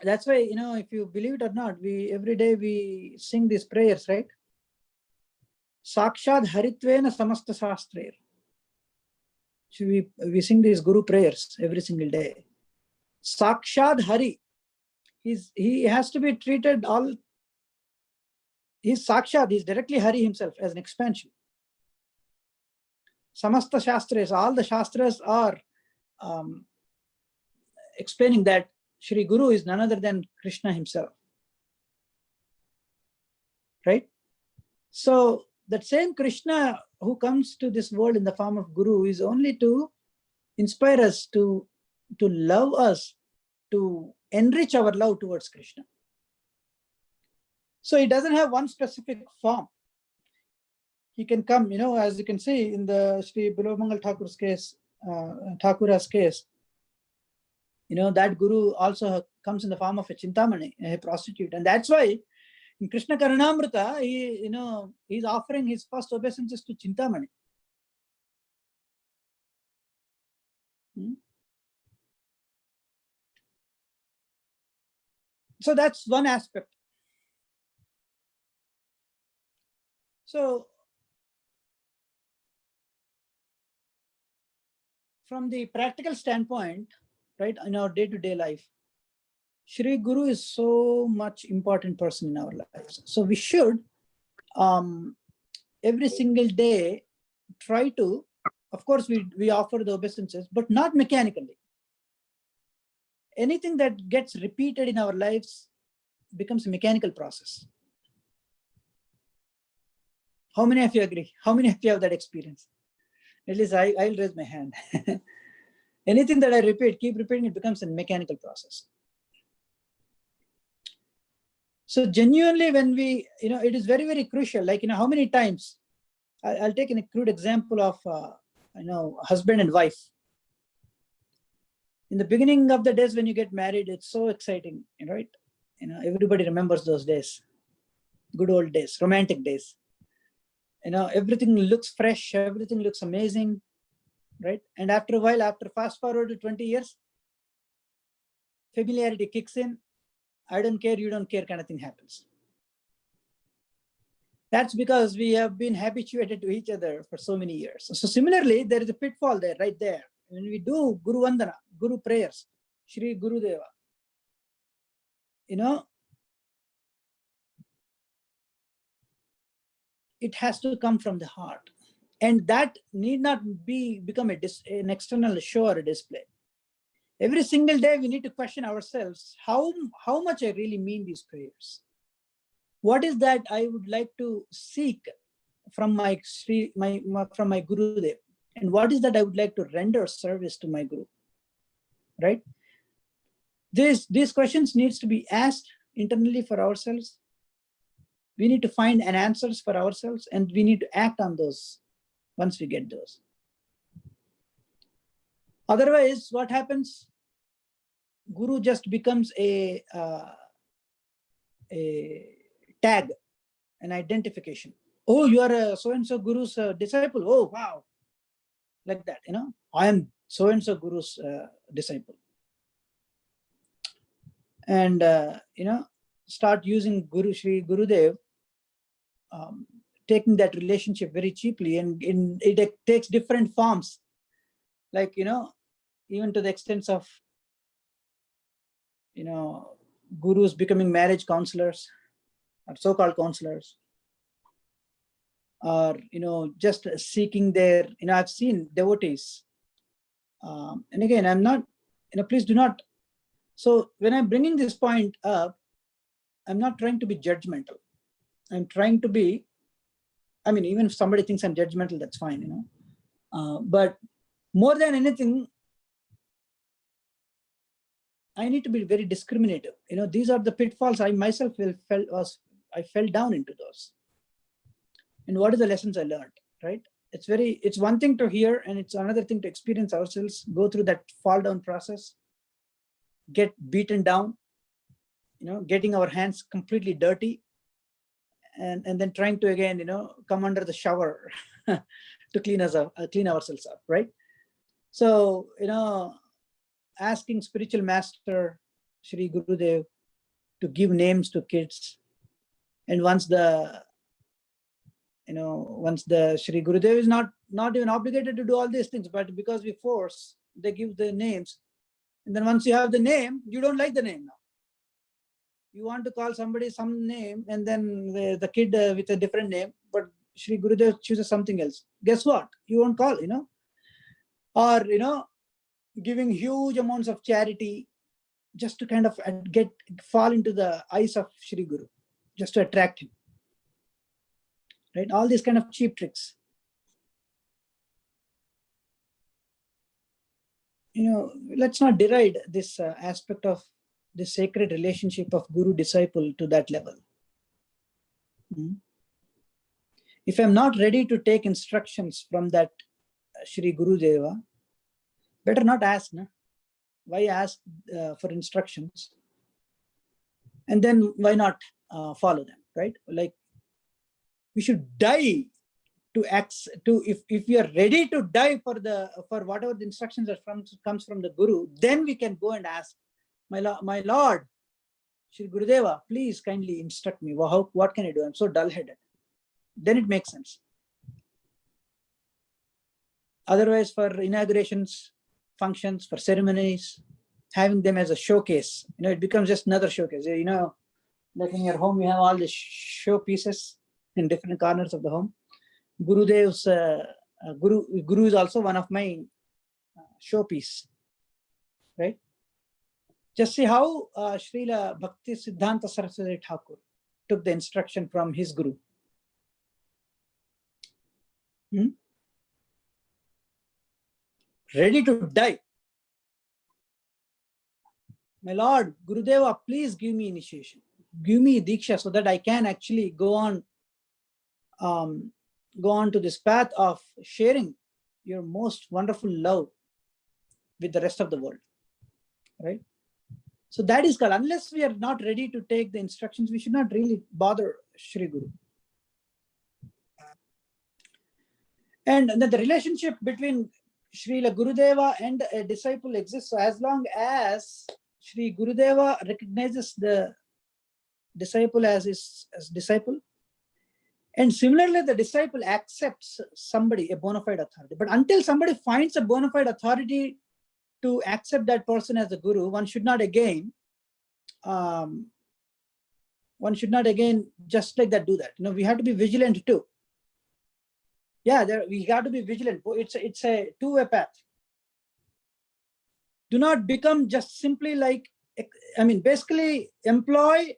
that's why, if you believe it or not, every day we sing these prayers, right? Sakshad Haritvena Samasta Shastrair. So we sing these Guru prayers every single day. Sakshad Hari. He has to be treated all. He's Sakshad, he's directly Hari himself as an expansion. Samasta Shastras, all the Shastras are explaining that Shri Guru is none other than Krishna himself. Right? So that same Krishna who comes to this world in the form of Guru is only to inspire us, to love us, to enrich our love towards Krishna. So he doesn't have one specific form. He can come, as you can see in the Sri Bilawamangal Thakur's case, Thakura's case. that guru also comes in the form of a chintamani, a prostitute. And that's why in Krishna Karunamrita, he's offering his first obeisances to Chintamani. So that's one aspect. So from the practical standpoint, right, in our day-to-day life, Shri Guru is so much important person in our lives. So we should every single day try to, of course, we offer the obeisances, but not mechanically. Anything that gets repeated in our lives becomes a mechanical process. How many of you agree? How many of you have that experience? At least I'll raise my hand. Anything that I repeat, keep repeating, it becomes a mechanical process. So genuinely, when we, it is very, very crucial. Like, how many times, I'll take a crude example of, husband and wife. In the beginning of the days when you get married, it's so exciting, right? Everybody remembers those days, good old days, romantic days. Everything looks fresh, everything looks amazing, right? And after a while, after fast forward to 20 years, familiarity kicks in. I don't care, you don't care kind of thing happens. That's because we have been habituated to each other for so many years. So similarly, there is a pitfall there, right there. When we do Guru Vandana, Guru prayers, Shri Guru Deva, it has to come from the heart. And that need not become an external show or a display. Every single day, we need to question ourselves, how much I really mean these prayers. What is that I would like to seek from my Guru Dev? And what is that I would like to render service to my Guru, right? These questions needs to be asked internally for ourselves. We need to find an answers for ourselves, and we need to act on those once we get those. Otherwise, what happens? Guru just becomes a tag, an identification. Oh, you are a so-and-so Guru's disciple. Oh, wow. Like that, I am so-and-so Guru's disciple. And, start using Shri Gurudev, taking that relationship very cheaply, and it takes different forms. Like, even to the extent of, Gurus becoming marriage counselors or so-called counselors, or, just seeking their, I've seen devotees. And again, I'm not, please do not. So when I'm bringing this point up, I'm not trying to be judgmental. I'm trying to be, even if somebody thinks I'm judgmental, that's fine, but more than anything, I need to be very discriminative. These are the pitfalls I myself I fell down into those. And what are the lessons I learned, right? It's one thing to hear, and it's another thing to experience ourselves, go through that fall down process, get beaten down, getting our hands completely dirty, and then trying to again, come under the shower to clean ourselves up, right? So, asking spiritual master Shri Gurudev to give names to kids, and once the Shri Gurudev is not even obligated to do all these things, but because we force, they give the names, and then once you have the name, you don't like the name now. You want to call somebody some name, and then the kid with a different name, but Shri Gurudev chooses something else. Guess what? You won't call, or giving huge amounts of charity just to kind of fall into the eyes of Shri Guru, just to attract him, right? All these kind of cheap tricks. Let's not deride this aspect of the sacred relationship of Guru-disciple to that level. If I'm not ready to take instructions from that Shri Gurudeva, better not ask. Why ask for instructions? And then why not follow them, right? Like, we should die to if we are ready to die for whatever the instructions that comes from the Guru, then we can go and ask, my Lord, Shri Gurudeva, please kindly instruct me. What can I do? I'm so dull-headed. Then it makes sense. Otherwise, for inaugurations, functions, for ceremonies, having them as a showcase, it becomes just another showcase. Like in your home, you have all the show pieces in different corners of the home. Gurudev's Guru is also one of my showpiece, right? Just see how Srila Bhakti Siddhanta Saraswati Thakur took the instruction from his Guru. Ready to die. My Lord, Gurudeva, please give me initiation. Give me Diksha so that I can actually go on to this path of sharing your most wonderful love with the rest of the world, right? So that is called, unless we are not ready to take the instructions, we should not really bother Shri Guru. And then the relationship between Srila Gurudeva and a disciple exists. So as long as Shri Gurudeva recognizes the disciple as his disciple, and similarly the disciple accepts somebody, a bona fide authority. But until somebody finds a bona fide authority to accept that person as a guru, one should not again just like that do that. We have to be vigilant too. Yeah, we got to be vigilant. It's a two-way path. Do not become just simply like, basically employ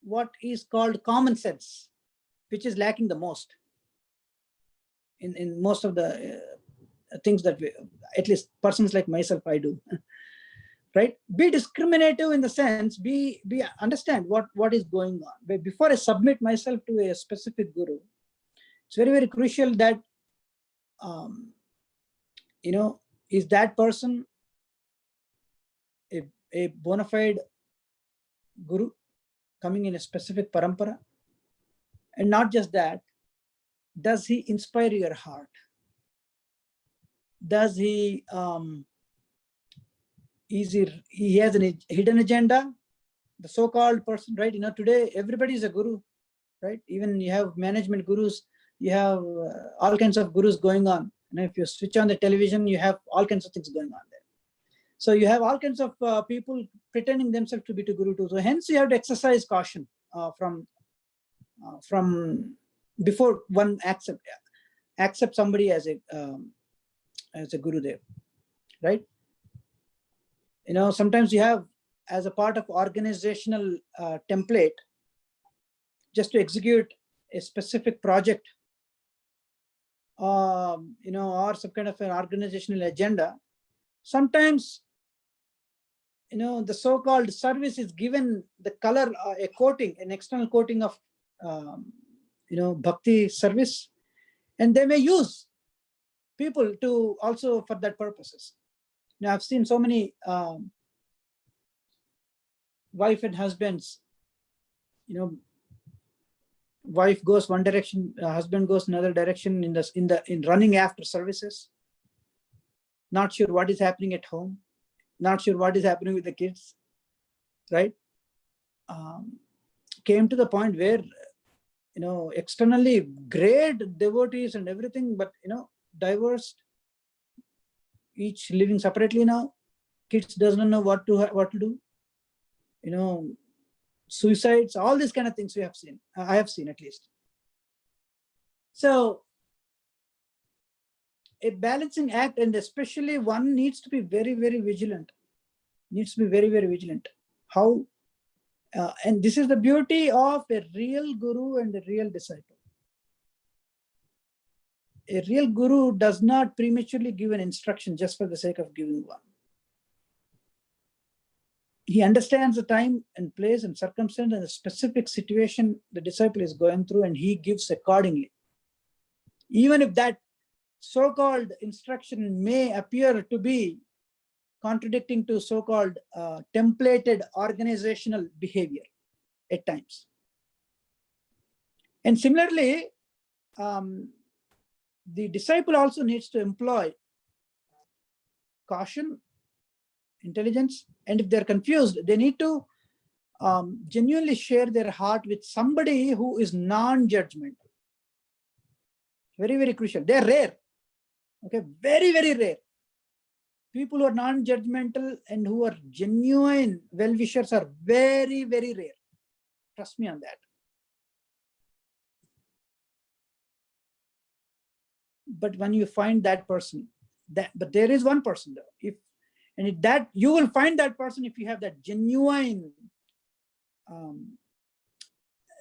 what is called common sense, which is lacking the most in most of the things that at least persons like myself, I do. Right? Be discriminative in the sense, understand what is going on. But before I submit myself to a specific guru, it's very, very crucial that, is that person a bona fide guru coming in a specific parampara? And not just that, does he inspire your heart? Does he, he has a hidden agenda? The so-called person, right? Today everybody is a guru, right? Even you have management gurus, you have all kinds of gurus going on. If you switch on the television, you have all kinds of things going on there. So you have all kinds of people pretending themselves to be to guru too. So hence you have to exercise caution from before one accept somebody as a guru there, right? Sometimes you have, as a part of organizational template, just to execute a specific project, or some kind of an organizational agenda. Sometimes, the so-called service is given the color, a coating, an external coating of, bhakti service, and they may use people to also for that purposes. Now, I've seen so many wife and husbands, wife goes one direction, husband goes another direction in running after services. Not sure what is happening at home, not sure what is happening with the kids, right? Came to the point where, externally great devotees and everything, but, divorced, each living separately now. Kids doesn't know what to do. Suicides, all these kind of things we have seen. I have seen at least. So a balancing act, and especially one needs to be very, very vigilant. How, and this is the beauty of a real guru and a real disciple. A real guru does not prematurely give an instruction just for the sake of giving one. He understands the time and place and circumstance and the specific situation the disciple is going through, and he gives accordingly. Even if that so-called instruction may appear to be contradicting to so-called templated organizational behavior at times. And similarly, the disciple also needs to employ caution, intelligence, and if they're confused, they need to genuinely share their heart with somebody who is non-judgmental. Very, very crucial. They're rare. Okay, very, very rare. People who are non-judgmental and who are genuine well-wishers are very, very rare. Trust me on that. But when you find that person, but there is one person though. You will find that person if you have that genuine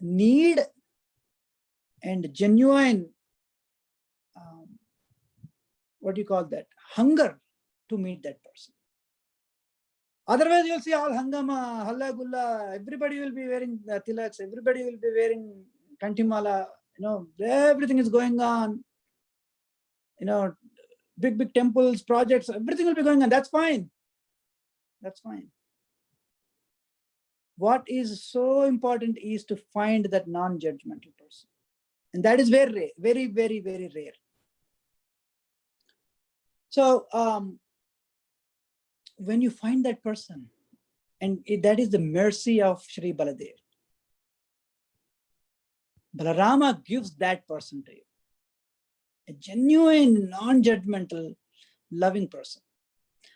need and genuine what do you call that? Hunger to meet that person. Otherwise, you'll see all hangama, halla gulla, everybody will be wearing tilaks, everybody will be wearing kantimala, everything is going on, big, big temples, projects, everything will be going on. That's fine. That's fine. What is so important is to find that non-judgmental person. And that is very rare, very, very, very rare. So when you find that person, and that is the mercy of Sri Baladev, Balarama gives that person to you. A genuine, non-judgmental, loving person.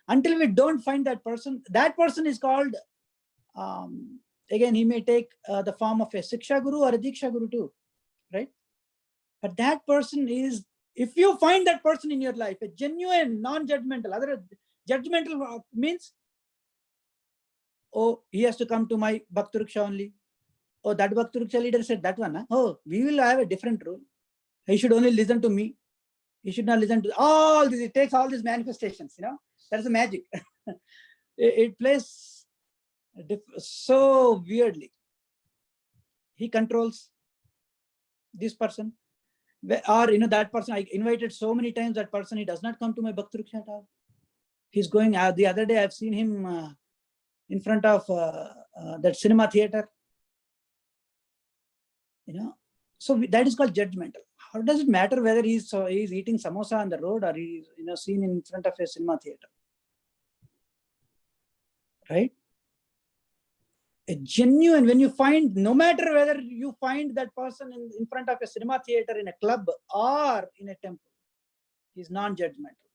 Until we don't find that person is called, again, he may take the form of a Siksha Guru or a Diksha Guru too, right? But that person is, if you find that person in your life, a genuine, non-judgmental, other judgmental means, oh, he has to come to my Bhaktariksha only. Oh, that Bhaktariksha leader said that one. Huh? Oh, we will have a different rule. He should only listen to me. He should not listen to all this. It takes all these manifestations, That's the magic. it plays so weirdly. He controls this person. Or, that person, I invited so many times that person, he does not come to my Bhaktariksha at all. He's going, the other day I've seen him in front of that cinema theater. So that is called judgmental. How does it matter whether he's eating samosa on the road or he's seen in front of a cinema theater? Right? A genuine, when you find, no matter whether you find that person in front of a cinema theater, in a club or in a temple, he's non-judgmental.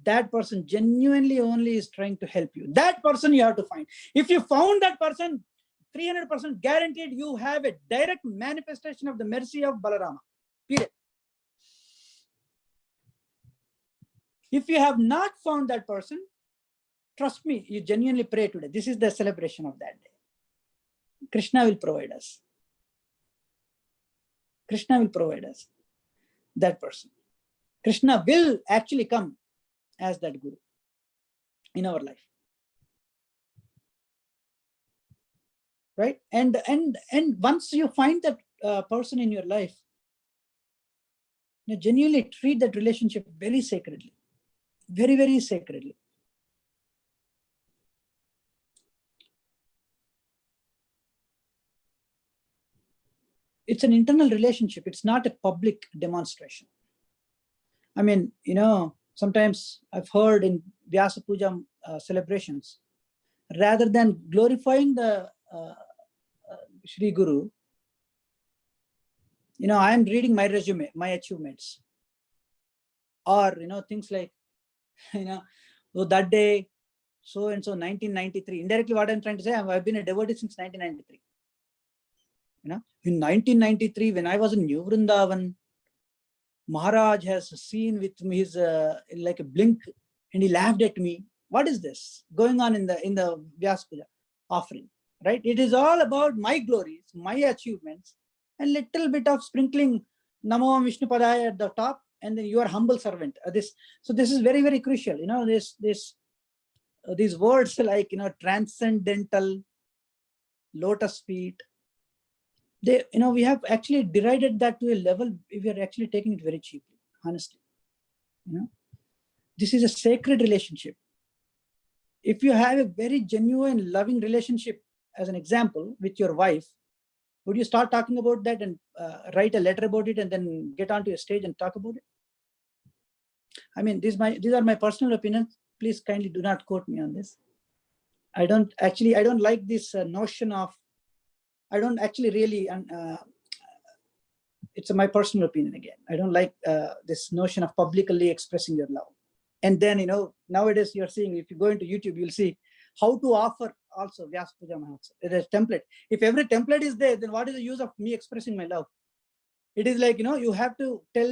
That person genuinely only is trying to help you. That person you have to find. If you found that person, 300% guaranteed you have a direct manifestation of the mercy of Balarama. Period. If you have not found that person, trust me, you genuinely pray today. This is the celebration of that day. Krishna will provide us. Krishna will provide us that person. Krishna will actually come as that Guru in our life. Right? And once you find that person in your life, genuinely treat that relationship very sacredly. Very, very sacredly. It's an internal relationship. It's not a public demonstration. I mean, sometimes I've heard in Vyasa Puja celebrations, rather than glorifying the Shri Guru, I'm reading my resume, my achievements. Or, things like, oh, that day, so-and-so, 1993. Indirectly, what I'm trying to say, I've been a devotee since 1993. In 1993, when I was in New Vrindavan, Maharaj has seen with me his like a blink, and he laughed at me. What is this going on in the Vyasa Puja offering? Right? It is all about my glories, my achievements, and little bit of sprinkling Namo Vishnu Padaya at the top, and then your humble servant. So this is very, very crucial. These words like transcendental, lotus feet. We have actually derided that to a level we are actually taking it very cheaply, honestly. This is a sacred relationship. if you have a very genuine, loving relationship, as an example, with your wife, would you start talking about that and write a letter about it and then get onto a stage and talk about it? I mean, these are my personal opinions. Please kindly do not quote me on this. I don't like this notion of, I don't actually really, it's my personal opinion again. I don't like this notion of publicly expressing your love. And then, you know, nowadays you're seeing, if you go into YouTube, you'll see how to offer also Vyas Puja Mahotsav. It is a template. If every template is there, then what is the use of me expressing my love? It is like, you know, you have to tell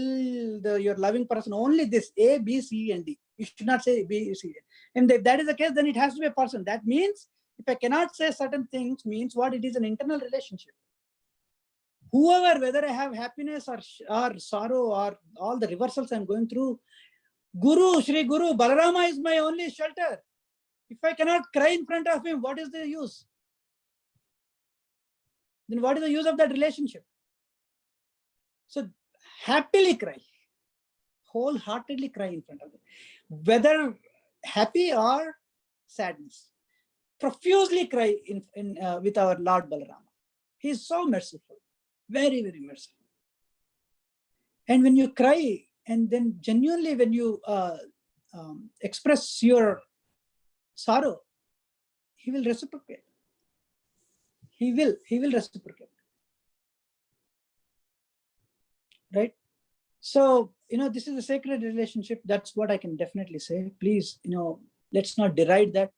your loving person only this, A, B, C, and D. You should not say B, C. And if that is the case, then it has to be a person. That means if I cannot say certain things, means what? It is an internal relationship. Whoever, whether I have happiness or sorrow or all the reversals I'm going through, Guru, Shri Guru, Balarama is my only shelter. If I cannot cry in front of him, what is the use? Then what is the use of that relationship? So happily cry, wholeheartedly cry in front of him, whether happy or sadness. Profusely cry with our Lord Balarama. He is so merciful, very, very merciful. And when you cry, and then genuinely when you express your sorrow, he will reciprocate. He will reciprocate. Right? So, you know, this is a sacred relationship. That's what I can definitely say. Please, you know, let's not deride that.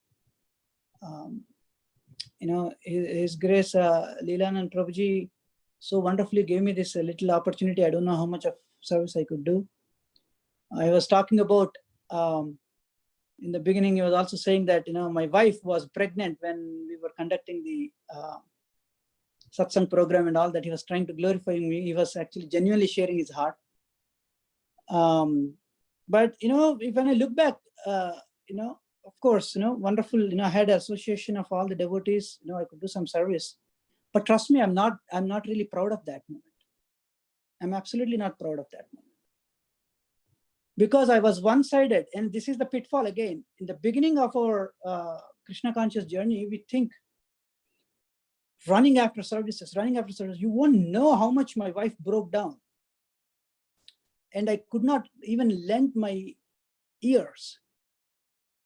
You know, His Grace Lilananda Prabhuji so wonderfully gave me this little opportunity. I don't know how much of service I could do. I was talking about, in the beginning, he was also saying that, you know, my wife was pregnant when we were conducting the satsang program and all that. He was trying to glorify me. He was actually genuinely sharing his heart. But, you know, when I look back, you know, of course, you know, wonderful, you know, I had an association of all the devotees, you know, I could do some service. But trust me, I'm not really proud of that moment. I'm absolutely not proud of that moment. Because I was one-sided, and this is the pitfall again. In the beginning of our Krishna conscious journey, we think running after services, you won't know how much my wife broke down. And I could not even lend my ears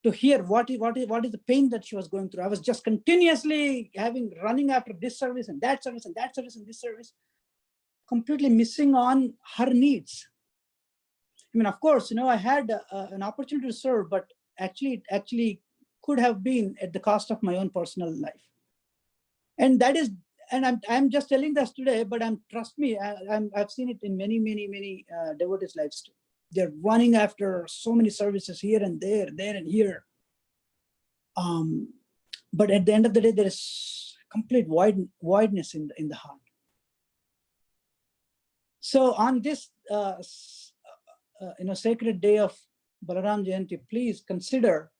to hear what is the pain that she was going through. I was just continuously running after this service and that service and that service and this service, completely missing on her needs. I mean, of course, you know, I had an opportunity to serve, but actually could have been at the cost of my own personal life. And that is, and I'm just telling this today, but trust me, I've seen it in many devotees' lives too. They're running after so many services here and there and here. But at the end of the day, there is complete wideness in the heart. So on this, you know, sacred day of Balarama Jayanti, please consider.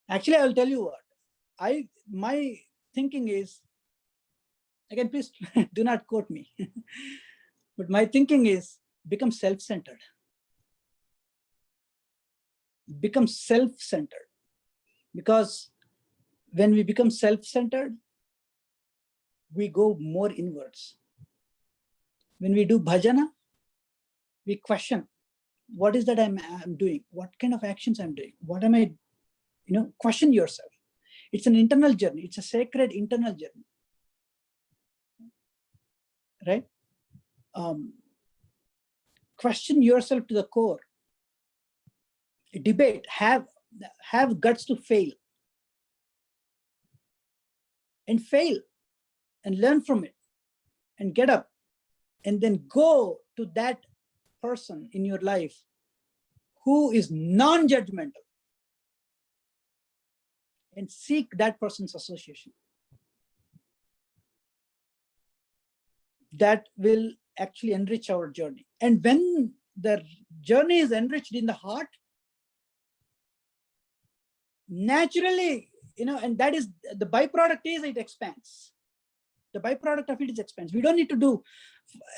Actually, I will tell you what. My thinking is, again, please do not quote me. But my thinking is, become self-centered. Become self-centered. Because when we become self-centered, we go more inwards. When we do bhajana, we question, what is that I'm doing? What kind of actions I'm doing? What am I, you know, question yourself. It's an internal journey. It's a sacred internal journey. Right? Question yourself to the core. Debate, have guts to fail. And fail and learn from it and get up and then go to that person in your life who is non-judgmental and seek that person's association. That will actually enrich our journey. And when the journey is enriched in the heart, naturally, you know, and that is the byproduct is it expands. The byproduct of it is expands. We don't need to do,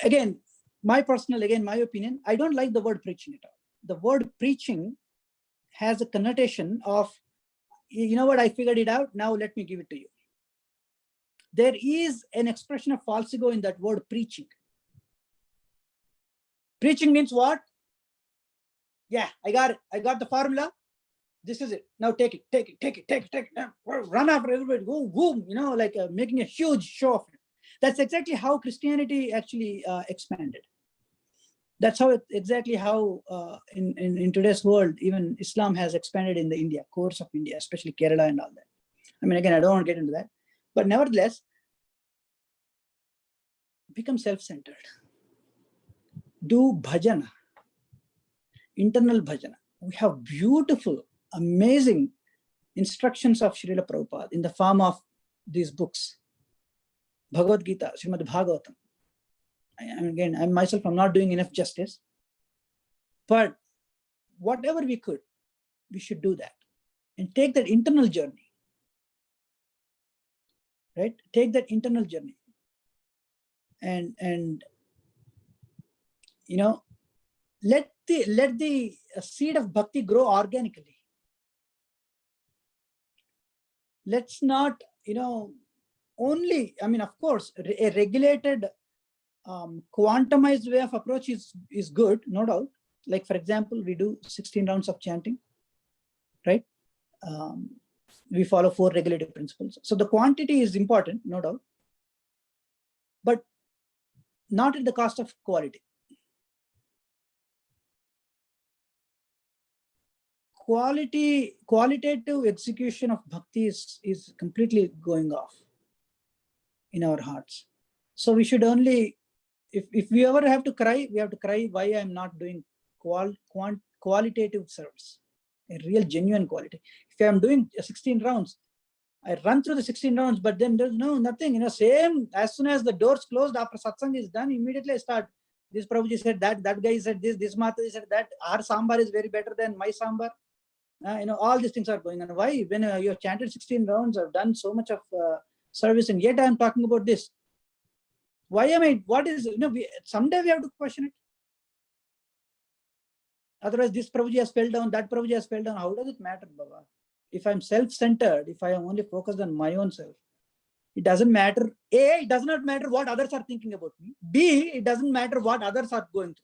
again, my opinion, I don't like the word preaching at all. The word preaching has a connotation of you know what? I figured it out. Now let me give it to you. There is an expression of false ego in that word preaching. Preaching means what? Yeah, I got it. I got the formula. This is it. Now take it. Now, run after everybody. Go, boom, like making a huge show of it. That's exactly how Christianity actually expanded. That's exactly how in today's world, even Islam has expanded in the India, course of India, especially Kerala and all that. I mean, again, I don't want to get into that. But nevertheless, become self-centered. Do bhajana, internal bhajana. We have beautiful, amazing instructions of Srila Prabhupada in the form of these books. Bhagavad Gita, Srimad Bhagavatam. Again, I myself am not doing enough justice. But whatever we could, we should do that. And take that internal journey. Right? Take that internal journey. And let the seed of bhakti grow organically. Let's not, only, of course, a regulated, quantumized way of approach is good, no doubt. Like, for example, we do 16 rounds of chanting, right? We follow 4 regulative principles. So the quantity is important, no doubt, but not at the cost of quality. Qualitative execution of bhakti is completely going off in our hearts. So we should only, if we ever have to cry, we have to cry why I'm not doing qualitative service, a real genuine quality. If I'm doing 16 rounds, I run through the 16 rounds, but then there's nothing, same, as soon as the doors closed after satsang is done, immediately I start, this Prabhuji said that guy said this Mataji said that, our sambar is very better than my sambar. All these things are going on. Why? When you have chanted 16 rounds, I've done so much of service, and yet I'm talking about this. Why am I, what is, someday we have to question it. Otherwise, this Prabhuji has fell down, that Prabhuji has fell down. How does it matter, Baba? If I'm self-centered, if I am only focused on my own self, it doesn't matter. A, it does not matter what others are thinking about me. B, it doesn't matter what others are going through.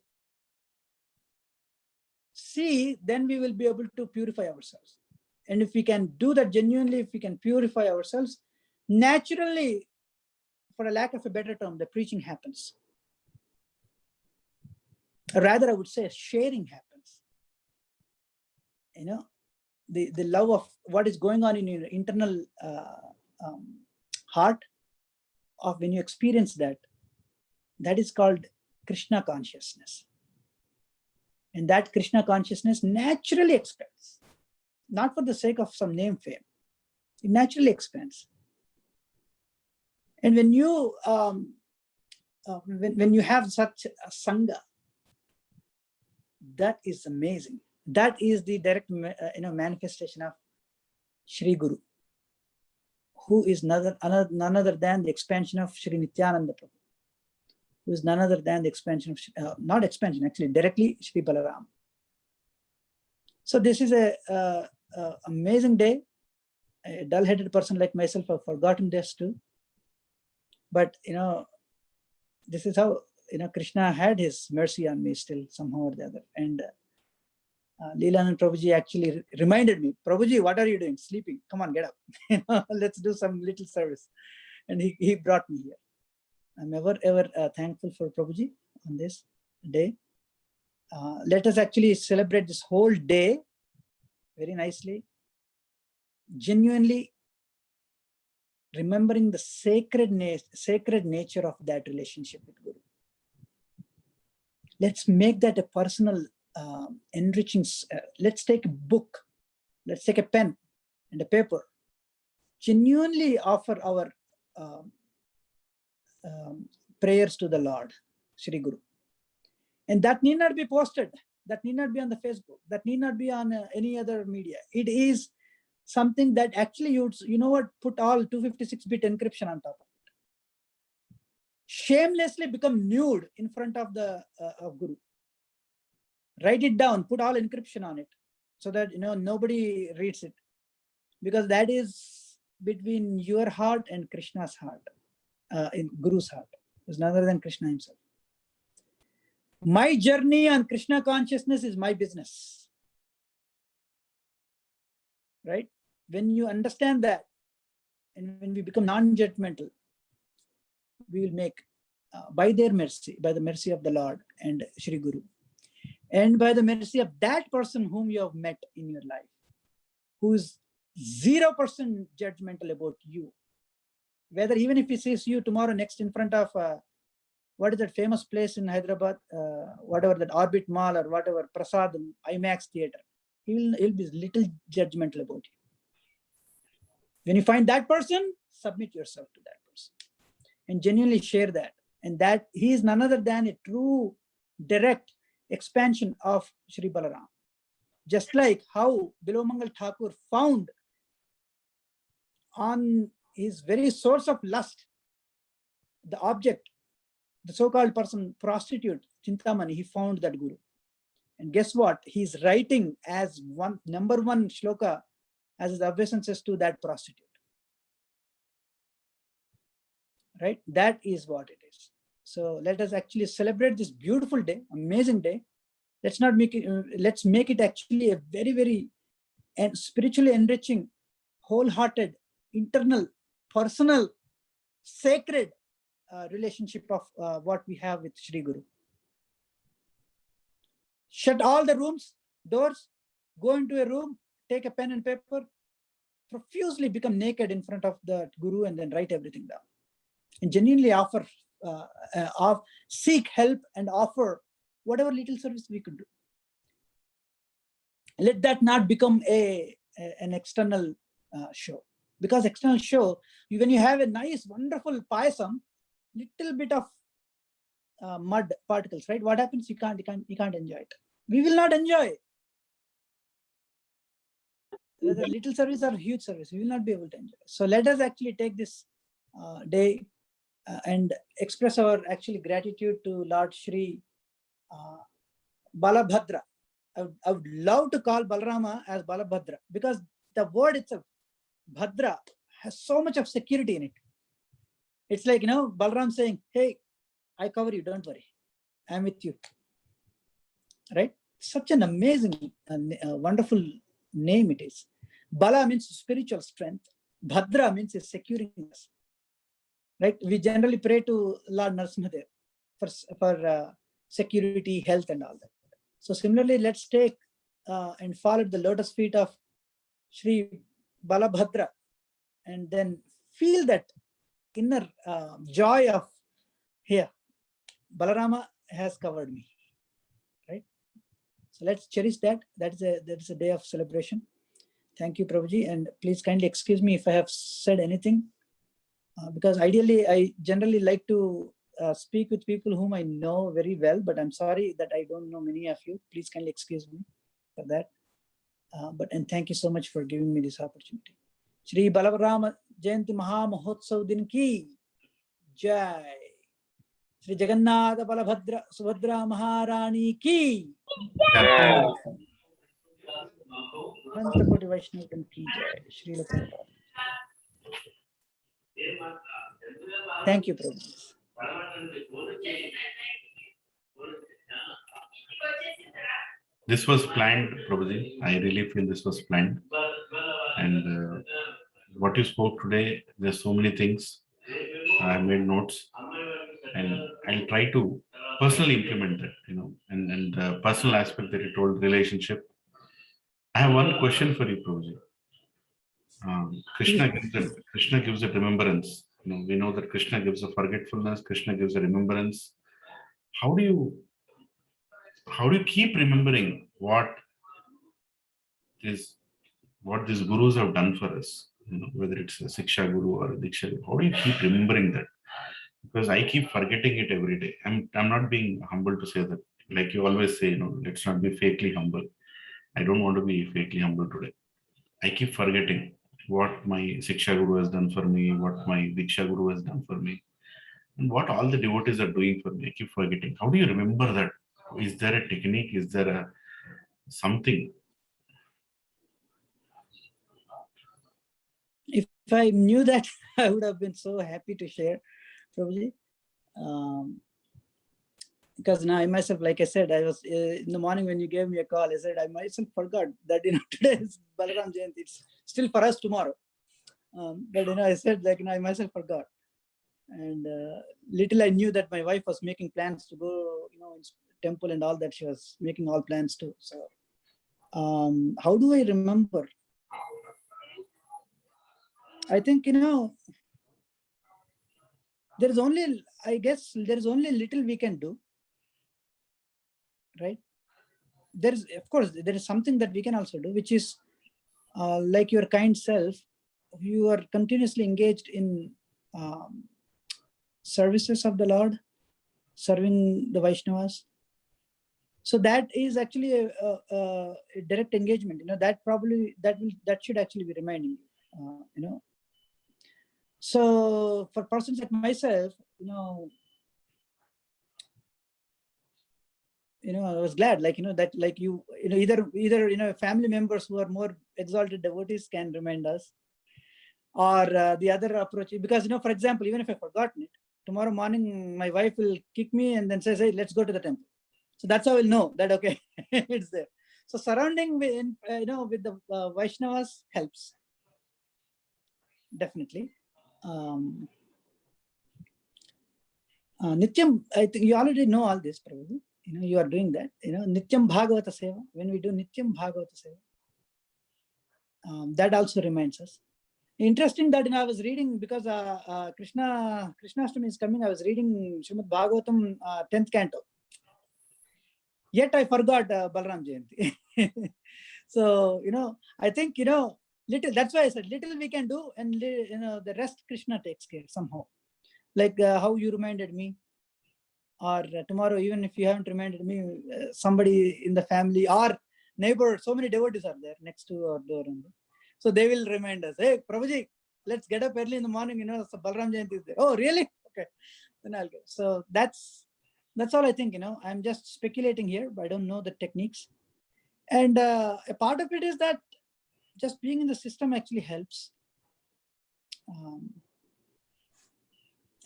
C, then we will be able to purify ourselves. And if we can do that genuinely, if we can purify ourselves, naturally, for a lack of a better term, the preaching happens. Rather, I would say sharing happens. The love of what is going on in your internal heart, of when you experience that is called Krishna consciousness. And that Krishna consciousness naturally expands, not for the sake of some name fame. It naturally expands. And when you when you have such a sangha, that is amazing. That is the direct manifestation of Shri Guru, who is none other than the expansion of Shri Nityananda Prabhu, who is none other than the expansion of, not expansion, actually directly Shri Balarama. So this is a amazing day. A dull-headed person like myself have forgotten this too. But this is how Krishna had his mercy on me still somehow or the other. And Lilananda Prabhuji actually reminded me, Prabhuji, what are you doing? Sleeping? Come on, get up. Let's do some little service. And he brought me here. I'm ever thankful for Prabhuji on this day. Let us actually celebrate this whole day very nicely, genuinely remembering the sacred nature of that relationship with Guru. Let's make that a personal, enriching. Let's take a book, let's take a pen and a paper, genuinely offer our prayers to the Lord, Shri Guru. And that need not be posted, that need not be on the Facebook, that need not be on any other media. It is something that actually put all 256-bit encryption on top of it. Shamelessly become nude in front of the of Guru. Write it down, put all encryption on it, so that nobody reads it. because that is between your heart and Krishna's heart, in Guru's heart. It's none other than Krishna himself. My journey on Krishna consciousness is my business. Right? When you understand that, and when we become non-judgmental, we will make, by their mercy, by the mercy of the Lord and Shri Guru, and by the mercy of that person whom you have met in your life, who is 0% judgmental about you, whether even if he sees you tomorrow next in front of what is that famous place in Hyderabad, whatever that Orbit Mall or whatever, Prasad IMAX theater, he'll be little judgmental about you. When you find that person, submit yourself to that person and genuinely share that. And that he is none other than a true direct expansion of Shri Balaram. Just like how Bilomangal Thakur found on his very source of lust, the object, the so-called person, prostitute, Chintamani, he found that Guru. And guess what? He's writing as number one shloka as his obeisances to that prostitute. Right? That is what it is. So let us actually celebrate this beautiful day, amazing day. Let's make it actually a very, very and spiritually enriching, wholehearted, internal, personal, sacred relationship of what we have with Shri Guru. Shut all the rooms, doors, go into a room, take a pen and paper, profusely become naked in front of the Guru and then write everything down. And genuinely offer, seek help and offer whatever little service we could do. Let that not become an external show. Because external show, when you have a nice, wonderful payasam, little bit of mud particles, right? What happens? You can't enjoy it. We will not enjoy it. Whether little service or huge service, we will not be able to enjoy. So let us actually take this day and express our actually gratitude to Lord Shri Balabhadra. I would love to call Balarama as Balabhadra because the word itself, Bhadra, has so much of security in it. It's like, Balaram saying, hey, I cover you, don't worry. I'm with you. Right? Such an amazing, wonderful name it is. Bala means spiritual strength. Bhadra means securing us. Right? We generally pray to Lord Narasimhadev for security, health, and all that. So similarly, let's take and follow the lotus feet of Shri Balabhadra and then feel that inner joy of here. Balarama has covered me. Right? So let's cherish that. That is a day of celebration. Thank you, Prabhuji. And please kindly excuse me if I have said anything. Because ideally, I generally like to speak with people whom I know very well, but I'm sorry that I don't know many of you. Please kindly excuse me for that. And thank you so much for giving me this opportunity. Shri Balarama Jayanti Maha Mahotsav Din Ki Jai. Shri Jagannath Balabhadra Subhadra Maharani Ki Jai. Antakoti Vaishnav Ki Jai. Shri Lakshmi. Thank you, Prabhu. This was planned, Prabhuji. I really feel this was planned. And what you spoke today, there's so many things. I have made notes, and I'll try to personally implement that, and the personal aspect that you told, relationship. I have one question for you, Prabhuji. Krishna gives a remembrance. We know that Krishna gives a forgetfulness. Krishna gives a remembrance. How do you keep remembering what these gurus have done for us? Whether it's a Siksha Guru or a Diksha Guru. How do you keep remembering that? Because I keep forgetting it every day. I'm not being humble to say that. Like you always say, let's not be fakely humble. I don't want to be fakely humble today. I keep forgetting what my Siksha Guru has done for me, what my Diksha Guru has done for me, and what all the devotees are doing for me. I keep forgetting. How do you remember that? Is there a technique? Is there something? if I knew that, I would have been so happy to share, Prabhuji. Because now I myself, like I said, I was in the morning when you gave me a call, I said I myself forgot that today is Balarama Jayanti. It's still for us tomorrow. But I said I myself forgot. And little I knew that my wife was making plans to go, in temple and all that. She was making all plans too. So how do I remember? I think, there is only, I guess there is only little we can do, right? There is, of course, there is something that we can also do, which is like your kind self, you are continuously engaged in services of the Lord, serving the Vaishnavas. So that is actually a direct engagement. That should actually be reminding you. So for persons like myself, I was glad, that either family members who are more exalted devotees can remind us, or the other approach. Because for example, even if I've forgotten it, tomorrow morning my wife will kick me and then says, "Hey, let's go to the temple." So that's how I'll know that okay, it's there. So surrounding with with the Vaishnavas helps definitely. Nityam, I think you already know all this, Prabhuji. You are doing that. Nityam Bhagavata Seva. When we do Nityam Bhagavata Seva, that also reminds us. Interesting that I was reading, because Krishnashtami is coming. I was reading Srimad Bhagavatam 10th canto. Yet I forgot Balarama Jayanti. So I think little. That's why I said little we can do, and the rest Krishna takes care somehow. Like how you reminded me, or tomorrow, even if you haven't reminded me, somebody in the family or neighbor, so many devotees are there next to our door. So they will remind us, "Hey, Prabhuji, let's get up early in the morning, so Balarama Jayanti is there." Oh, really? Okay, then I'll go. So that's all I think, I'm just speculating here, but I don't know the techniques. And a part of it is that just being in the system actually helps.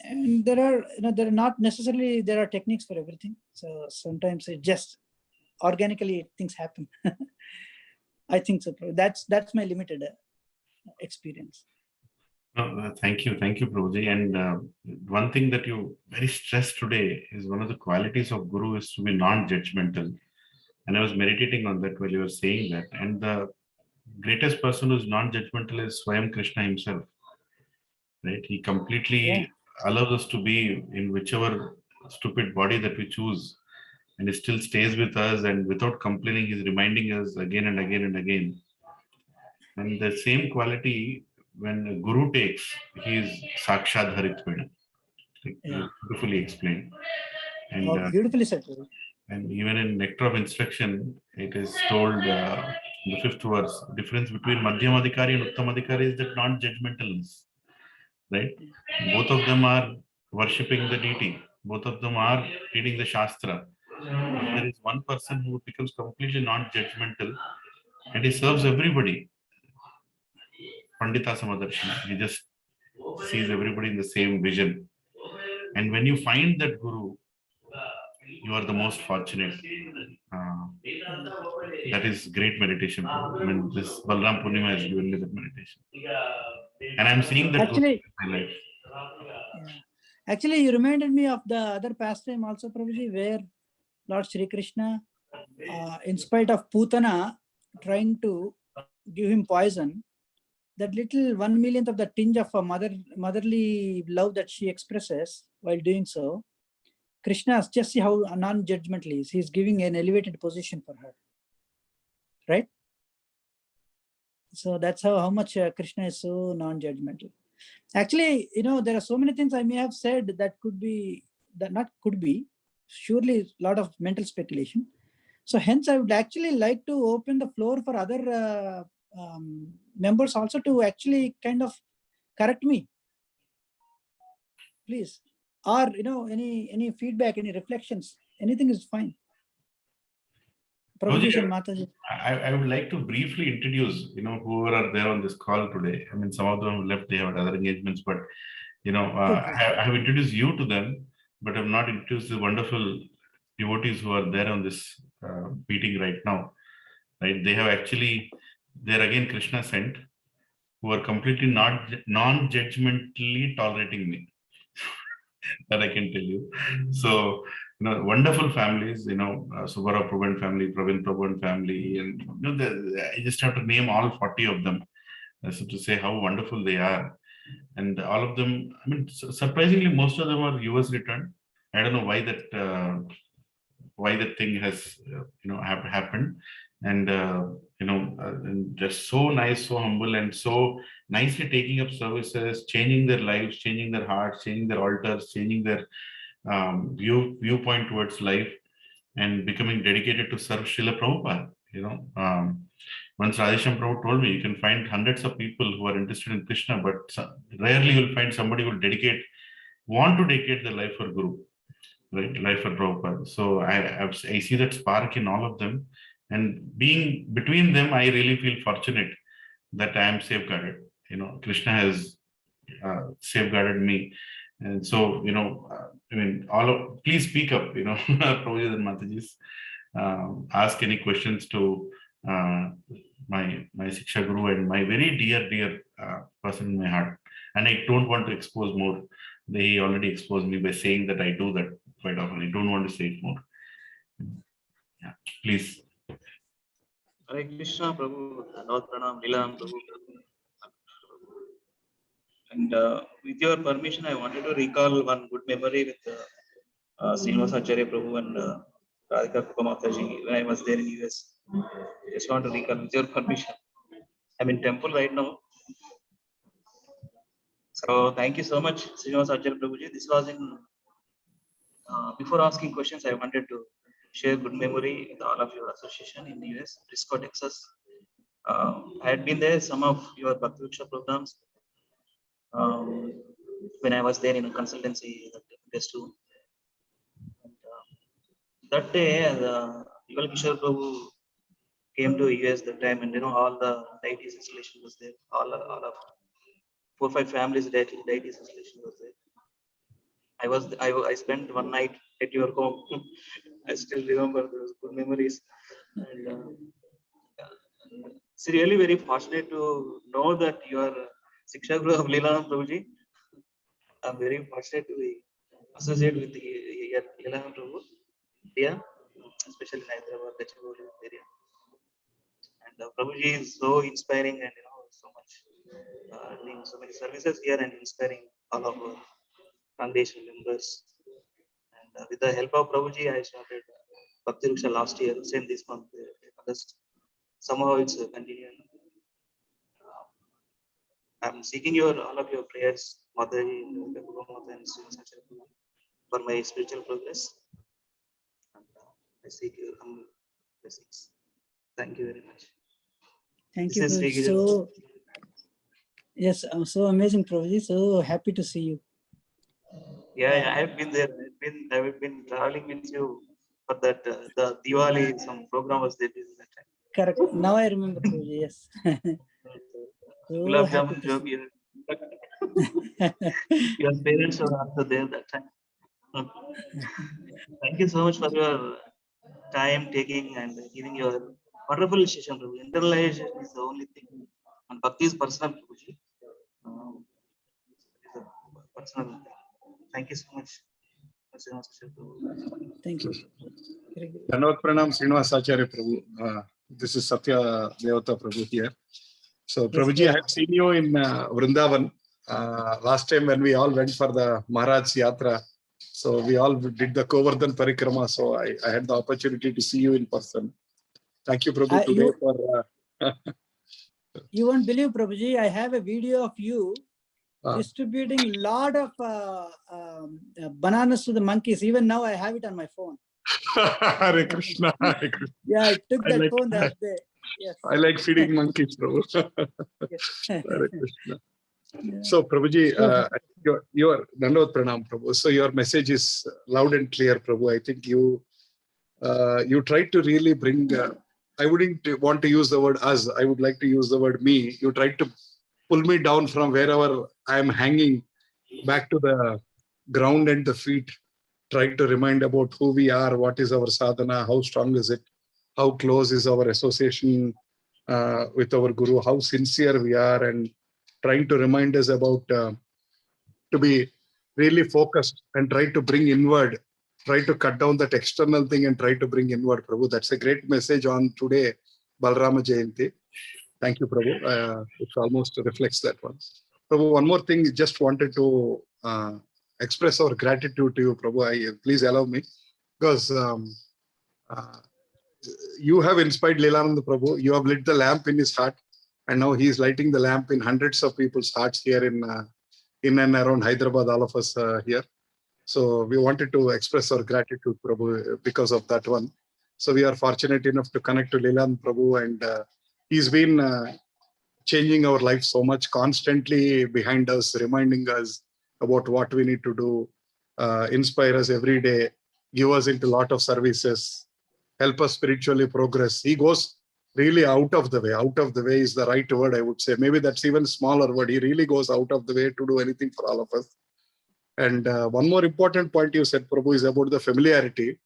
And there are not necessarily, there are techniques for everything. So sometimes it just organically things happen. I think so. That's my limited experience. Thank you, Prabhuji. And one thing that you very stressed today is one of the qualities of Guru is to be non-judgmental. And I was meditating on that while you were saying that. And the greatest person who is non-judgmental is Swayam Krishna himself. Right? He completely allows us to be in whichever stupid body that we choose, and he still stays with us, and without complaining, he's reminding us again and again and again. And the same quality when a Guru takes, he is Sakshad Haritmena. Beautifully explained. And beautifully said. And even in Nectar of Instruction, it is told in the 5th verse, difference between Madhyamadhikari and Uttamadhikari is that non-judgmentalness. Right? Both of them are worshipping the deity. Both of them are reading the Shastra. But there is one person who becomes completely non-judgmental, and he serves everybody. Pandita Samadarshana. He just sees everybody in the same vision. And when you find that Guru, you are the most fortunate. That is great meditation. I mean, this Balram Purnima has given me that meditation. And I'm seeing that actually, in my life. Actually, you reminded me of the other pastime also, Prabhuji, where Lord Shri Krishna, in spite of Putana trying to give him poison, that little 1/1,000,000th of the tinge of a motherly love that she expresses while doing so, Krishna, just see how non-judgmental he is. He's giving an elevated position for her, right? So that's how much Krishna is so non-judgmental. Actually, there are so many things I may have said that could be, surely a lot of mental speculation. So hence, I would actually like to open the floor for other members also to actually kind of correct me, please. Or, any feedback, any reflections, anything is fine. Prabhuji and Mataji. I would like to briefly introduce, whoever are there on this call today. I mean, some of them have left, they have other engagements, but, I have introduced you to them, but I've not introduced the wonderful devotees who are there on this meeting right now. Right? They have actually, they're again Krishna sent, who are completely non-judgmentally tolerating me. That I can tell you. So, wonderful families, Subara Prabhu family, Pravin Prabhu family, and I just have to name all 40 of them. So to say how wonderful they are. And all of them, I mean, surprisingly, most of them are US returned. I don't know why that thing has, happened. And, and just so nice, so humble, and so nicely taking up services, changing their lives, changing their hearts, changing their altars, changing their viewpoint towards life, and becoming dedicated to serve Srila Prabhupada. Once Radhesham Prabhu told me, you can find hundreds of people who are interested in Krishna, but rarely you'll find somebody who will want to dedicate their life for Guru, right? Life for Prabhupada. So I see that spark in all of them. And being between them, I really feel fortunate that I am safeguarded. Krishna has safeguarded me. And so, please speak up, Prabhuji and Matajis. Ask any questions to my Siksha Guru and my very dear person in my heart. And I don't want to expose more. They already exposed me by saying that I do that quite often. I don't want to say it more. Yeah, please. Hare Krishna, Prabhu, Lord Pranam, Lilananda, Prabhu. And with your permission, I wanted to recall one good memory with Srinivas Acharya Prabhu and Radhika Mataji when I was there in US. Just want to recall with your permission. I'm in temple right now. So thank you so much, Srinivas Acharya Prabhuji. This was in, before asking questions, I wanted to share good memory with all of your association in the US, Frisco, Texas. I had been there, some of your Bhakti Vriksha programs, when I was there in a consultancy too. That day, Yuval Kishore Prabhu came to US that time, and all the deities installation was there. All of 4 or 5 families deities installation was there. I spent one night at your home. I still remember those good memories. And it's really very fortunate to know that you are Siksha Guru of Lilananda Prabhuji. I'm very fortunate to be associated with the Lilananda Prabhu, especially in Hyderabad, Gachibowli area. And Prabhuji is so inspiring, and so much doing so many services here and inspiring all of our foundation members. And with the help of Prabhuji, I started Bhakti Vriksha last year, same this month, August. Somehow it's continuing. I'm seeking all of your prayers, Mataji, and Srinivas Acharya, for my spiritual progress. And I seek your humble blessings. Thank you very much. Thank This you, is Prabhuji. Sri So, yes, I'm so amazing, Prabhuji. So happy to see you. Yeah, I've been there. I've been traveling with you for that. The Diwali, some program was there during that time. Correct. Now I remember, Prabhuji. Yes. So Gulab happy Jamun to job see here. Your parents were also there that time. Thank you so much for your time taking and giving your wonderful session. Internalization is the only thing. And Bhakti is personal. Prabhuji. It is a personal thing. Thank you so much. Thank you. Dhanavad Pranam, Srinivas Acharya Prabhu. This is Satya Devata Prabhu here. So, Prabhuji, I have seen you in Vrindavan last time when we all went for the Maharaj Yatra. So, we all did the Govardhan Parikrama. So, I had the opportunity to see you in person. Thank you, Prabhu, today for. You won't believe, Prabhuji, I have a video of you distributing a lot of bananas to the monkeys. Even now, I have it on my phone. Hare Krishna, Hare Krishna. Yeah, I took that phone that day. Yes. I like feeding monkeys, Prabhu. Hare Krishna. So, Prabhuji, your Dhanavad Pranam, Prabhu. So, your message is loud and clear, Prabhu. I think you you tried to really bring, I wouldn't want to use the word us, I would like to use the word me. You tried to pull me down from wherever I am hanging back to the ground and the feet, tried to remind about who we are, what is our sadhana, how strong is it, how close is our association with our Guru, how sincere we are, and trying to remind us about to be really focused and try to bring inward, try to cut down that external thing and try to bring inward, Prabhu. That's a great message on today, Balarama Jayanti. Thank you, Prabhu. It almost reflects that one. Prabhu, one more thing, just wanted to express our gratitude to you, Prabhu. Please allow me, because you have inspired Lilananda Prabhu. You have lit the lamp in his heart, and now he is lighting the lamp in hundreds of people's hearts here in and around Hyderabad, all of us here. So we wanted to express our gratitude, Prabhu, because of that one. So we are fortunate enough to connect to Lilananda Prabhu, and he's been changing our life so much, constantly behind us, reminding us about what we need to do, inspire us every day, give us into a lot of services, help us spiritually progress. He goes really out of the way. Out of the way is the right word, I would say. Maybe that's even a smaller word. He really goes out of the way to do anything for all of us. And one more important point you said, Prabhu, is about the familiarity.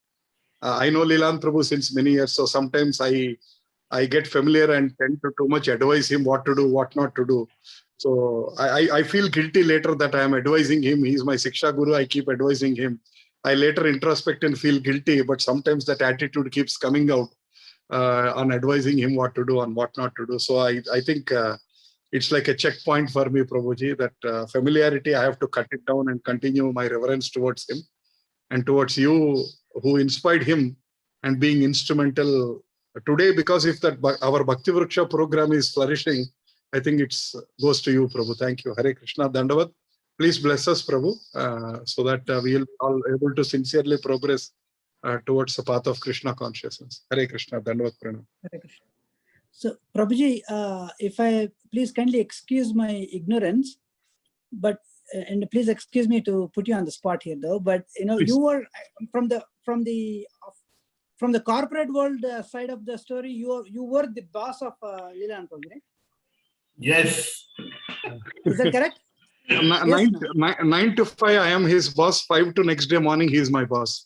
I know Lilananda Prabhu since many years, so sometimes I get familiar and tend to too much advise him what to do, what not to do. So I feel guilty later that I am advising him. He's my Siksha Guru. I keep advising him. I later introspect and feel guilty, but sometimes that attitude keeps coming out on advising him what to do and what not to do. So I think it's like a checkpoint for me, Prabhuji, that familiarity, I have to cut it down and continue my reverence towards him and towards you who inspired him and being instrumental today, because if that our Bhakti Vriksha program is flourishing, I think it goes to you, Prabhu. Thank you. Hare Krishna, Dandavat. Please bless us, Prabhu, so that we will be all able to sincerely progress towards the path of Krishna consciousness. Hare Krishna, Dandavat Pranam. Hare Krishna. So, Prabhuji, if I please kindly excuse my ignorance, but and please excuse me to put you on the spot here, though. But Please. you were from the corporate world side of the story. You were the boss of Lilananda Prabhuji, right? Yes. Is that correct? 9 to 5, I am his boss. 5 to next day morning, he is my boss.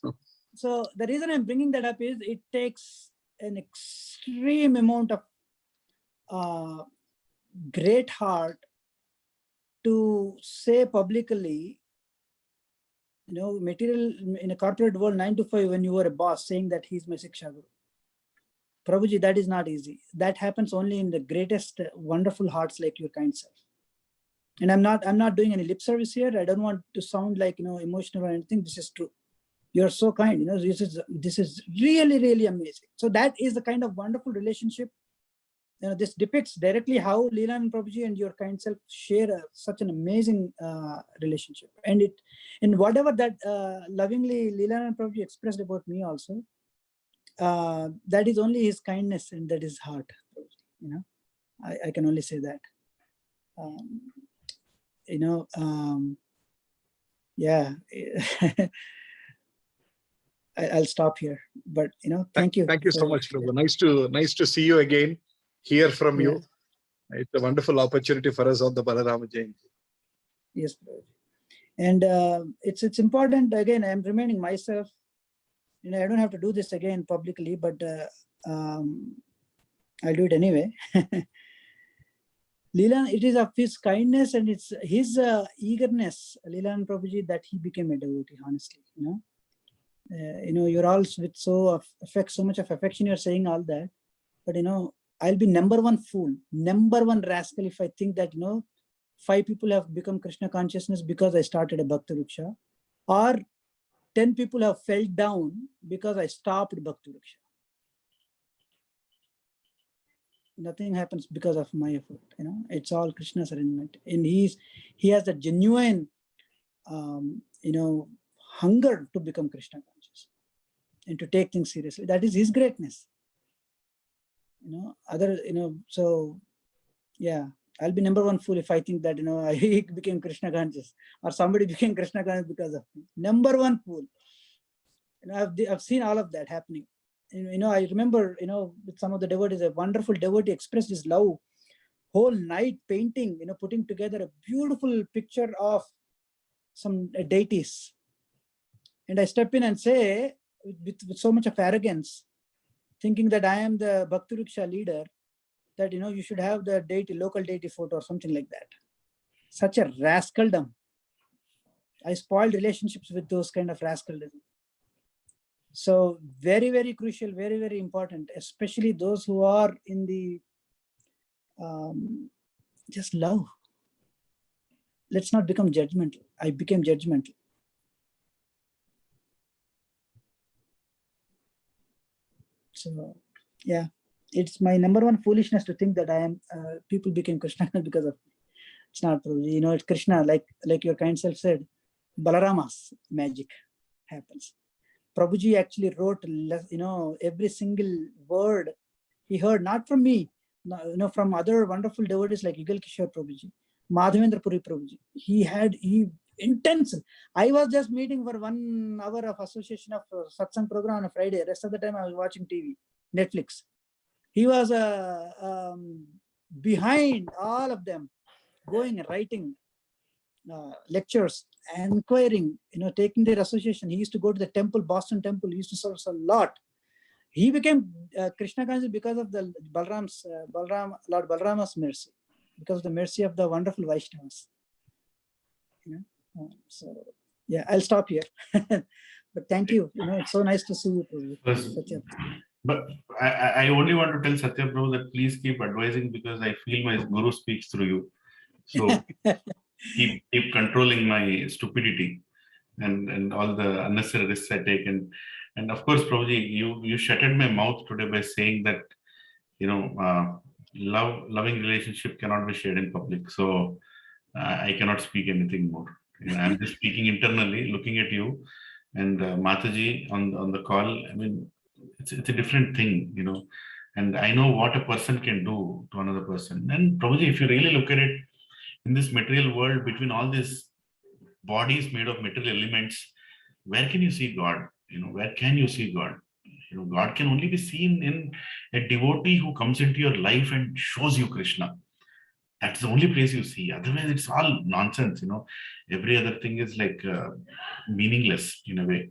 So the reason I'm bringing that up is it takes an extreme amount of great heart to say publicly, material in a corporate world, 9 to 5, when you were a boss, saying that he's my Siksha Guru. Prabhuji, that is not easy. That happens only in the greatest, wonderful hearts like your kind self. And I'm not doing any lip service here. I don't want to sound like emotional or anything. This is true. You're so kind. This is really, really amazing. So that is the kind of wonderful relationship. This depicts directly how Lilananda Prabhuji and your kind self share such an amazing relationship. And whatever that lovingly Lilananda Prabhuji expressed about me also, that is only his kindness and that is heart. I can only say that. Yeah. I'll stop here. But thank you. Thank you so much, Prabhu. Nice to see you again. Hear from you. It's a wonderful opportunity for us on the Balarama Jayanti. Yes, and it's important. Again, I'm reminding myself. I don't have to do this again publicly, but I'll do it anyway. Lilan, it is of his kindness and it's his eagerness, Lilananda Prabhuji, that he became a devotee. Honestly, you're all with so much of affection. You're saying all that, but I'll be number one fool, number one rascal if I think that 5 people have become Krishna consciousness because I started a Bhakti Vriksha, or 10 people have fell down because I stopped Bhakti Vriksha. Nothing happens because of my effort. It's all Krishna's arrangement, and he has a genuine, hunger to become Krishna conscious and to take things seriously. That is his greatness. So yeah, I'll be number one fool if I think that I became Krishna conscious or somebody became Krishna conscious because of me. Number one fool. I've seen all of that happening. I remember, with some of the devotees, a wonderful devotee expressed his love whole night painting, putting together a beautiful picture of some deities. And I step in and say, with so much of arrogance, thinking that I am the Bhakti Riksha leader, that, you should have the deity, local deity photo or something like that. Such a rascaldom. I spoiled relationships with those kind of rascaldom. So very, very crucial, very, very important, especially those who are in the just love. Let's not become judgmental. I became judgmental. So yeah, it's my number one foolishness to think that I am, people became Krishna because of me. It's not, it's Krishna, like your kind self said, Balarama's magic happens. Prabhuji actually wrote, every single word he heard, not from me, from other wonderful devotees like Yugal Kishore Prabhuji, Madhavendra Puri Prabhuji. He intense. I was just meeting for 1 hour of association of satsang program on a Friday. Rest of the time I was watching TV, Netflix. He was behind all of them, going and writing lectures, inquiring, taking their association. He used to go to the temple, Boston temple. He used to serve a lot. He became Krishna conscious because of the Lord Balarama's mercy, because of the mercy of the wonderful Vaishnavas. So yeah, I'll stop here. But thank you. It's so nice to see you, Prabhu. But I only want to tell Satya Prabhu that please keep advising, because I feel my Guru speaks through you. So keep controlling my stupidity and all the unnecessary risks I take. And of course, Prabhuji, you shuttered my mouth today by saying that, loving relationship cannot be shared in public. So I cannot speak anything more. I'm just speaking internally, looking at you and Mataji on the call. I mean, it's a different thing, and I know what a person can do to another person. And Prabhuji, if you really look at it, in this material world, between all these bodies made of material elements, where can you see God? Where can you see God? God can only be seen in a devotee who comes into your life and shows you Krishna. That's the only place you see. Otherwise, it's all nonsense. Every other thing is like meaningless in a way.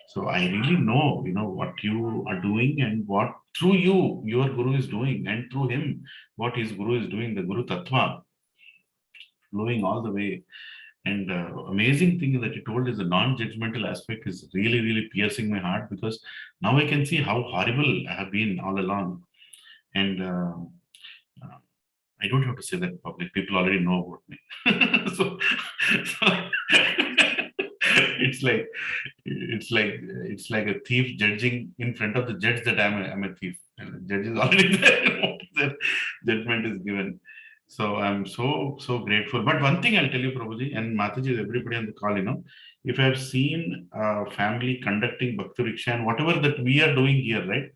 So I really know, what you are doing and what through you, your Guru is doing, and through him, what his Guru is doing, the Guru Tattva, flowing all the way. And amazing thing that you told is the non-judgmental aspect is really, really piercing my heart, because now I can see how horrible I have been all along. And I don't have to say that in public. People already know about me. so it's like a thief judging in front of the judge that I'm a thief. And the judge is already there. Their judgment is given. So I'm so grateful. But one thing I'll tell you, Prabhuji, and Mataji, everybody on the call, if I've seen a family conducting Bhakti Riksha and whatever that we are doing here, right?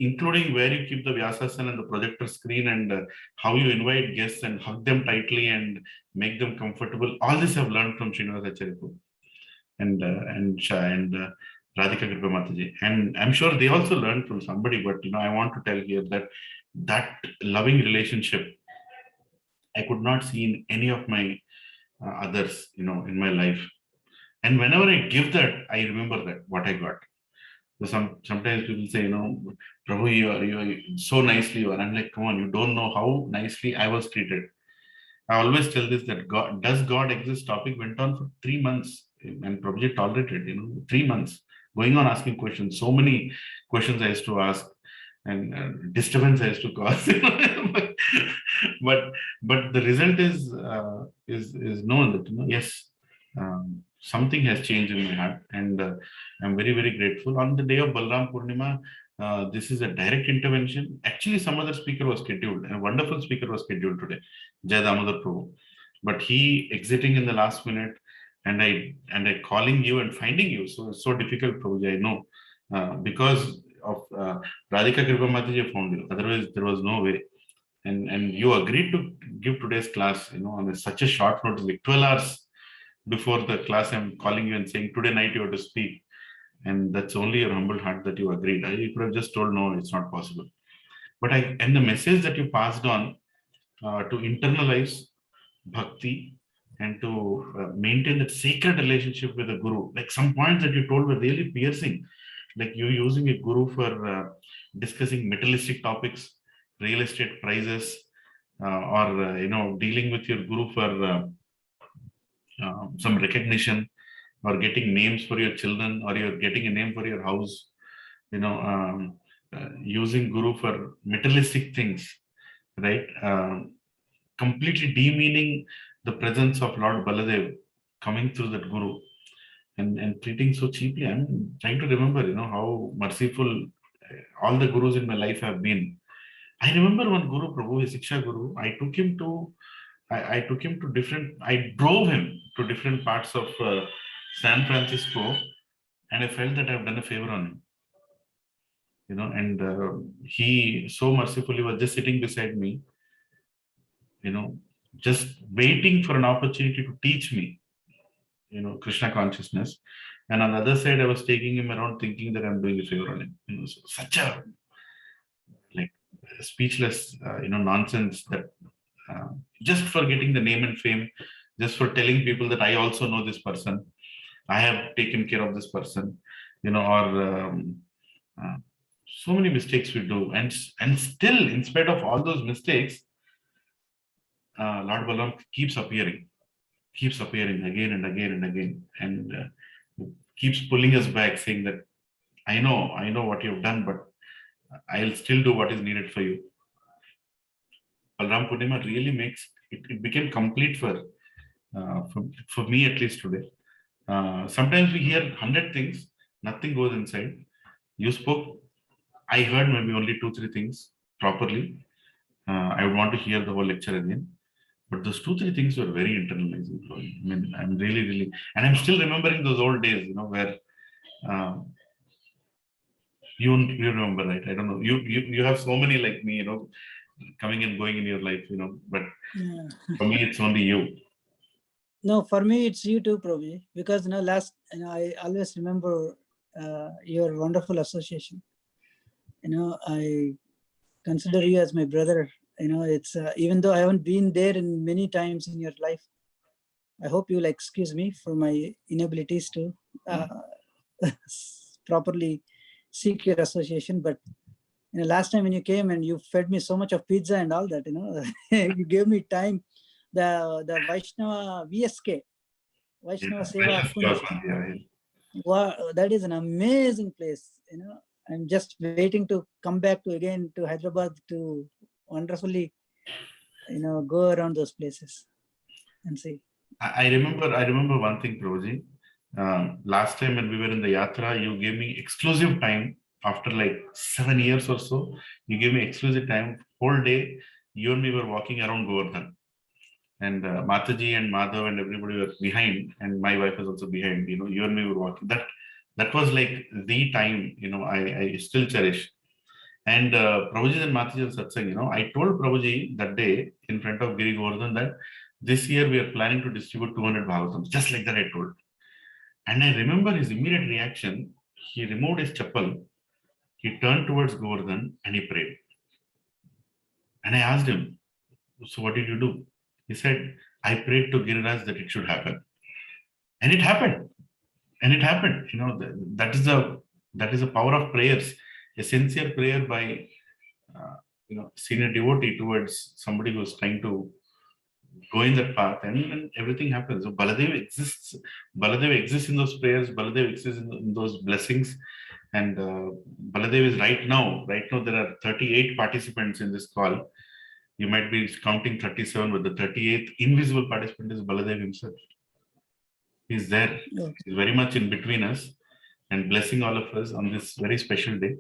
Including where you keep the Vyasasana and the projector screen, and how you invite guests and hug them tightly and make them comfortable. All this I've learned from Srinivas Acharya Prabhuji and Radhika Kripa Mataji. And I'm sure they also learned from somebody, but I want to tell here that loving relationship I could not see in any of my others, in my life. And whenever I give that, I remember that what I got. So sometimes people say, Prabhu, you are so nicely you are. I'm like, come on, you don't know how nicely I was treated. I always tell this, that does God exist topic went on for 3 months, and Prabhuji tolerated, 3 months, going on asking questions. So many questions I used to ask, and disturbance I used to cause. but the result is known that, yes, something has changed in my heart, and I'm very, very grateful. On the day of Balaram Purnima, this is a direct intervention. Actually, some other speaker was scheduled, and a wonderful speaker was scheduled today, Jai Damodar Prabhu. But he exiting in the last minute, and I calling you and finding you. So it's so difficult, Prabhuji, I know, because of Radhika Kripa Mataji found you. Otherwise, there was no way. And you agreed to give today's class, on such a short notice, like 12 hours before the class. I'm calling you and saying, today night you have to speak. And that's only your humble heart that you agreed. You could have just told, no, it's not possible. But and the message that you passed on to internalize bhakti and to maintain that sacred relationship with the guru, like some points that you told were really piercing. Like you using a guru for discussing materialistic topics, real estate prices, or dealing with your guru for some recognition, or getting names for your children, or you're getting a name for your house, using guru for materialistic things, right? Completely demeaning the presence of Lord Baladev coming through that guru, and treating so cheaply. I'm trying to remember, how merciful all the gurus in my life have been. I remember one guru, Prabhu, a Siksha guru. I took him to I drove him to different parts of San Francisco, and I felt that I've done a favor on him. And he so mercifully was just sitting beside me, just waiting for an opportunity to teach me, Krishna consciousness. And on the other side, I was taking him around thinking that I'm doing a favor on him. So such a like speechless, nonsense that just for getting the name and fame, just for telling people that I also know this person, I have taken care of this person, or so many mistakes we do, and still, in spite of all those mistakes, Lord Balaram keeps appearing again and again and again, and keeps pulling us back, saying that I know what you've done, but I'll still do what is needed for you. Balaram Purnima really makes it became complete for me, at least today. Sometimes we hear 100 things, nothing goes inside. You spoke, I heard maybe only 2-3 things properly. I would want to hear the whole lecture again. But those 2-3 things were very internalizing. I mean, I'm really, and I'm still remembering those old days, where you remember, right? I don't know. You have so many like me, coming and going in your life, but Yeah. for me, it's only you. No, for me, it's you too, Prabhuji, because I always remember your wonderful association. I consider you as my brother. It's even though I haven't been there in many times in your life, I hope you'll excuse me for my inabilities to properly seek your association. But last time when you came and you fed me so much of pizza and all that, you gave me time. The Vaishnava VSK, Vaishnava Seva Kunj. Wow, that is an amazing place. I'm just waiting to come back again to Hyderabad to wonderfully, go around those places and see. I remember one thing, Prabhuji. Last time when we were in the Yatra, you gave me exclusive time after like 7 years or so. You gave me exclusive time, whole day. You and me were walking around Govardhan. And Mataji and Madhav and everybody were behind, and my wife was also behind. You and me were walking. That was like the time. I still cherish. And Prabhuji and Mataji Satsang. I told Prabhuji that day in front of Giri Govardhan that this year we are planning to distribute 200 Bhagavatams. Just like that, I told. And I remember his immediate reaction. He removed his chappal. He turned towards Govardhan and he prayed. And I asked him, "So what did you do?" He said, "I prayed to Giriraj that it should happen." And it happened. That is the power of prayers. A sincere prayer by senior devotee towards somebody who is trying to go in that path, and everything happens. So Baladev exists in those prayers. Baladev exists in those blessings. And Baladev is right now there are 38 participants in this call. You might be counting 37, but the 38th invisible participant is Baladev himself. He's there. Yeah. He's very much in between us and blessing all of us on this very special day.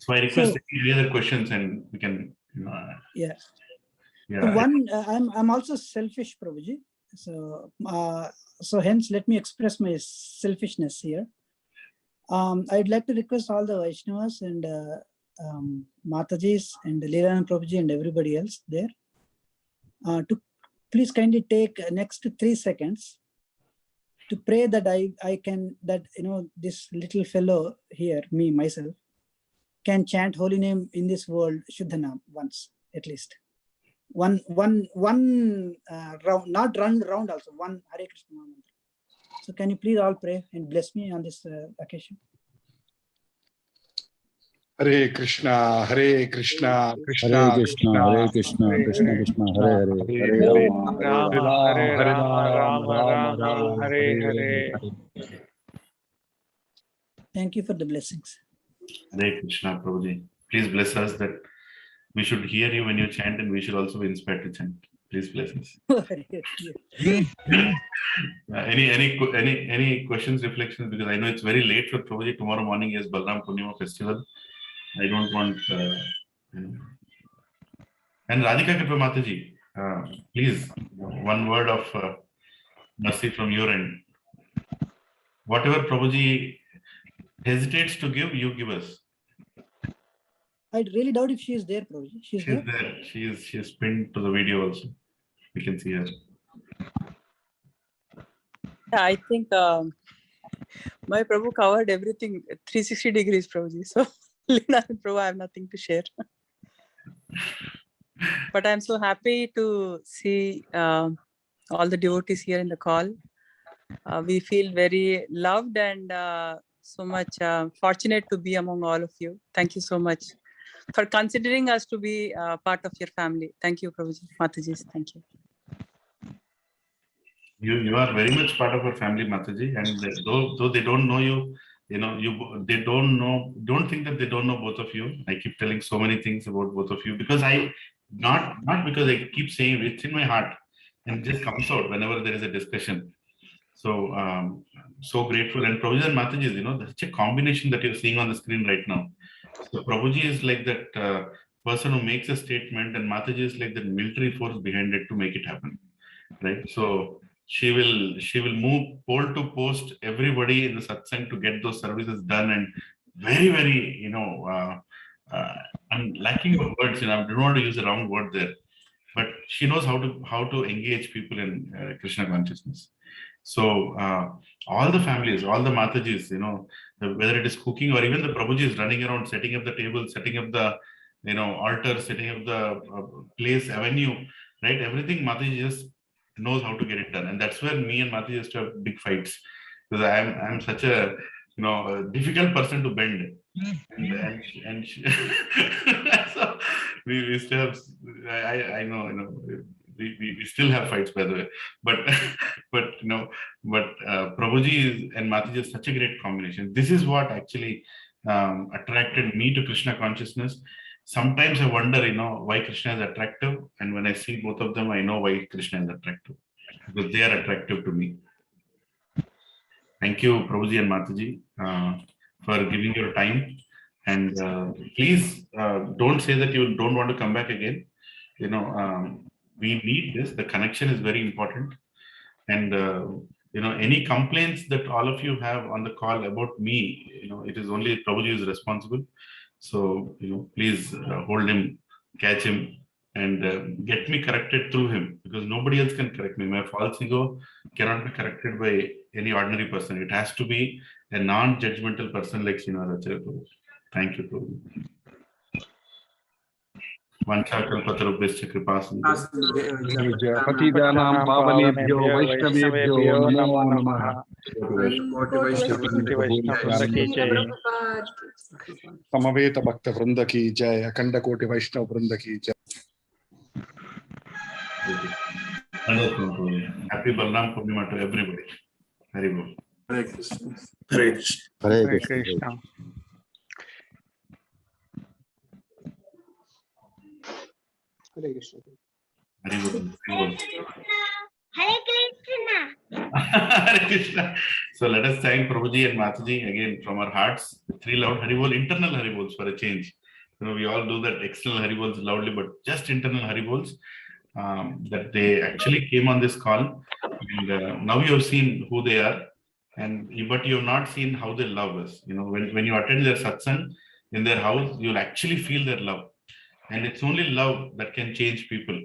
So I request any other questions, and we can. Yeah. Yeah. I'm also selfish, Prabhuji. So hence let me express my selfishness here. I'd like to request all the Vaishnavas and Matajis and Lilananda Prabhuji and everybody else there to please kindly take next 3 seconds to pray that I can, that, this little fellow here, me, myself, can chant holy name in this world, Shuddhanam, once, at least. One round, not run round also, one Hare Krishna mantra. So can you please all pray and bless me on this occasion? Hare Krishna, Hare Krishna, Krishna Hare Krishna, Hare Krishna, Krishna Krishna, Hare Hare, Hare Rama, Hare Rama, Rama, Rama Rama, Hare Hare. Thank you for the blessings. Hare Krishna, Prabhuji. Please bless us that we should hear you when you chant, and we should also be inspired to chant. Please bless us. Any questions, reflections? Because I know it's very late for Prabhuji. Tomorrow morning is Balarama Purnima festival. I don't want. And Radhika Kripa Mataji, please, one word of mercy from your end. Whatever Prabhuji hesitates to give, you give us. I really doubt if she is there, Prabhuji. She's there. She is pinned to the video also. We can see her. Yeah, I think my Prabhu covered everything 360 degrees, Prabhuji. So, Lilananda Prabhu, I have nothing to share. But I'm so happy to see all the devotees here in the call. We feel very loved and so much fortunate to be among all of you. Thank you so much for considering us to be part of your family. Thank you, Prabhuji. Mataji, thank you. You are very much part of our family, Mataji, and though they don't know you, they don't think that they don't know both of you. I keep telling so many things about both of you because not because I keep saying it's in my heart and it just comes out whenever there is a discussion. So so grateful. And Prabhuji and Mataji, that's a combination that you're seeing on the screen right now. So Prabhuji is like that person who makes a statement, and Mataji is like the military force behind it to make it happen, right? So she will move pole to post everybody in the satsang to get those services done, and very I'm lacking of words. I don't want to use the wrong word there, but she knows how to engage people in Krishna consciousness. So all the families, all the Matajis, whether it is cooking or even the Prabhuji is running around, setting up the table, setting up the altar, setting up the place, avenue, right? Everything Mataji just knows how to get it done, and that's where me and Mataji used to have big fights because I'm such a a difficult person to bend, and she, so we still have. I know we still have fights, by the way, but Prabhuji and Mataji is such a great combination. This is what actually attracted me to Krishna consciousness. Sometimes I wonder, why Krishna is attractive, and when I see both of them, I know why Krishna is attractive, because they are attractive to me. Thank you, Prabhuji and Mataji, for giving your time. And please don't say that you don't want to come back again. We need this. The connection is very important. And any complaints that all of you have on the call about me, it is only Prabhuji who is responsible. So please hold him, catch him, and get me corrected through him, because nobody else can correct me. My false ego cannot be corrected by any ordinary person. It has to be a non-judgmental person like Srinivas Acharya Prabhuji. Thank you, Prabhuji. Vanchakalpatarubhyascha kripasindhu. Patidanam pavanebhyo vaishnavebhyo namo namaha. Samaveta Bhakta Vrinda ki jai, Akhanda Koti Vaishnava Vrinda ki jai. Happy Balarama Purnima to everybody. Hari Bol. Hare Krishna. Hare Krishna. Hare Krishna. Hari Bol. Hari Bol. Hare Krishna. Hare Krishna. So let us thank Prabhuji and Mataji again from our hearts. 3 loud Hari Bol, internal Hari Bols for a change. We all do that external Hari Bols loudly, but just internal Hari Bols. That they actually came on this call, and now you have seen who they are, but you have not seen how they love us. When you attend their satsang in their house, you'll actually feel their love, and it's only love that can change people.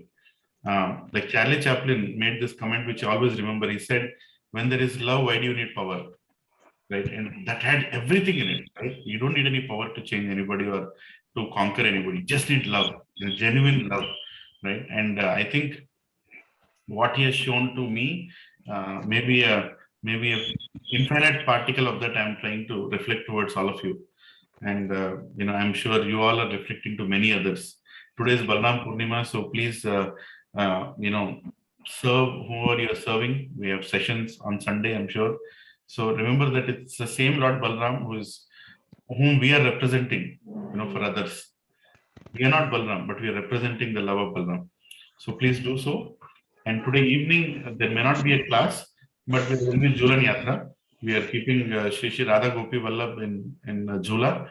Like Charlie Chaplin made this comment, which I always remember. He said, when there is love, why do you need power? Right? And that had everything in it, right? You don't need any power to change anybody or to conquer anybody. You just need love, genuine love, right? And I think what he has shown to me, maybe a infinite particle of that I'm trying to reflect towards all of you. And I'm sure you all are reflecting to many others. Today is Balaram Purnima, so please serve whoever you're serving. We have sessions on Sunday, I'm sure. So remember that it's the same Lord Balaram whom we are representing, for others. We are not Balaram, but we are representing the love of Balaram. So please do so. And today evening, there may not be a class, but there will be Jhulan Yatra. We are keeping Shri Shri Radha Gopi Vallabh in Jhula.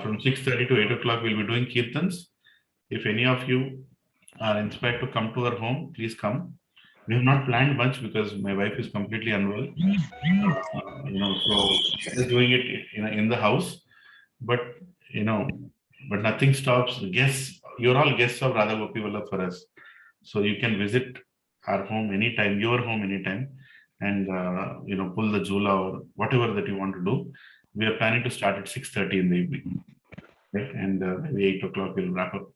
From 6:30 to 8 o'clock, we'll be doing Kirtans. If any of you are inspired to come to our home, please come. We have not planned much because my wife is completely unwell. So just doing it in the house. But but nothing stops. Guests, you're all guests of Radha Gopi Vallabh for us. So you can visit our home anytime, your home anytime, and pull the jhula or whatever that you want to do. We are planning to start at 6:30 in the evening, right? And maybe 8 o'clock we'll wrap up.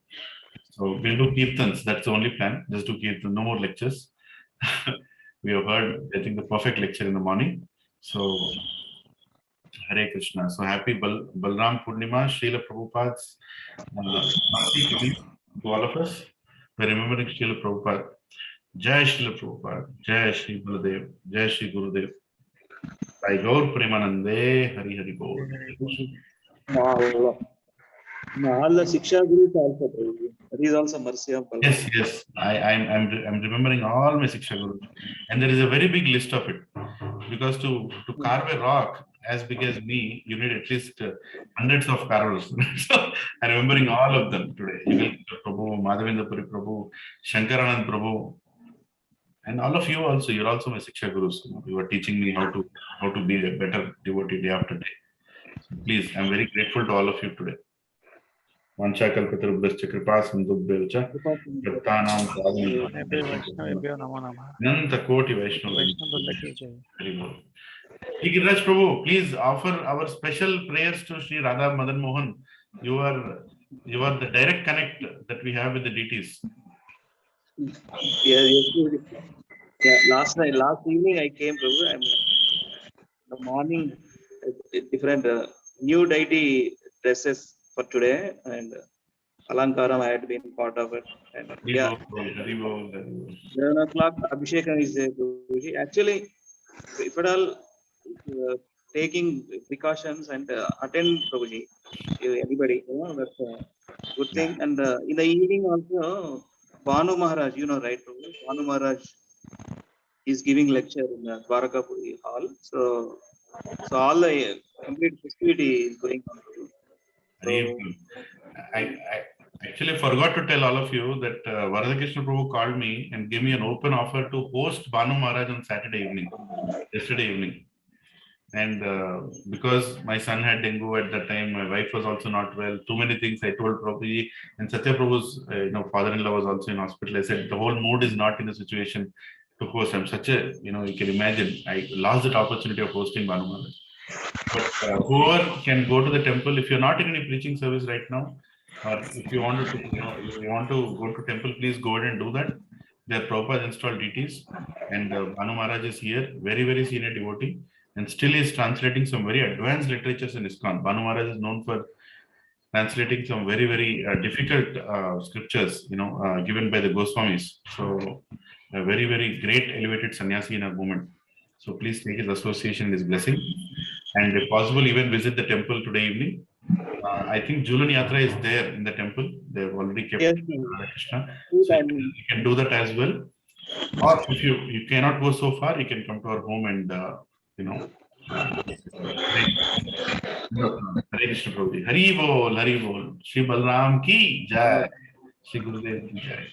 So we'll do kirtans. That's the only plan. Just do kirtan, no more lectures. We have heard, I think, the perfect lecture in the morning. So Hare Krishna. So happy Balaram Purnima, Srila Prabhupada's to all of us. We're remembering Srila Prabhupada. Jai Srila Prabhupada, Jai Shri Baladev, Jai Shri Gurudev. By Gaur Premanande, Hari Hari Bol. All the Shiksha Gurus also, Prabhuji. That is also mercy of Balaram. Yes. I'm remembering all my Shiksha Gurus. And there is a very big list of it. Because to carve a rock as big as me, you need at least hundreds of carvers. So I'm remembering all of them today. Yugal Prabhu, Madhavendra Prabhu, Shankaranand Prabhu, and all of you also. You're also my Shiksha Gurus. You are teaching me how to be a better devotee day after day. So please, I'm very grateful to all of you today. Vanchakalpatarubhascha kripa sindhubhyacha Bhattanam Vaishnavebhyo namo namah. Ananta Koti Vaishnava. Vaishnava ki jai. Very well. Giriraj Prabhu, please offer our special prayers to Sri Radha Madan Mohan. You are the direct connect that we have with the deities. Yeah. Last evening I came, Prabhu. In the morning, different new deity dresses for today, and Alankaram I had been part of it. And 11 o'clock Abhishekam is there, Prabhuji. Actually, if at all taking precautions and attend, Prabhuji, anybody, that's a good thing. And in the evening also, Banu Maharaj, right, Prabhu? Banu Maharaj is giving lecture in the Dwarakapuri hall. So all the complete festivity is going on. So, I actually forgot to tell all of you that Varadakishna Prabhu called me and gave me an open offer to host Banu Maharaj on yesterday evening. And because my son had dengue at that time, my wife was also not well, too many things I told Prabhuji, and Satya Prabhu's father-in-law was also in hospital. I said, the whole mood is not in a situation to host. I'm such a, you can imagine, I lost that opportunity of hosting Banu Maharaj. But whoever can go to the temple, if you're not in any preaching service right now, or if you want to, if you want to go to temple, please go ahead and do that. They are Prabhupada installed deities, and Banu Maharaj is here, very, very senior devotee, and still is translating some very advanced literatures in ISKCON. Banu Maharaj is known for translating some very, very difficult scriptures, given by the Goswamis. So a very, very great elevated sannyasi in our movement. So please take his association, his blessing, and if possible, even visit the temple today evening. I think Jhulan Yatra is there in the temple. They've already kept Krishna. So you can do that as well. Or if you cannot go so far, you can come to our home and Hare Krishna Prabhuji. Hari Bol, Hari Bol. Shri Balaram ki jai. Shri Gurudev ki jai.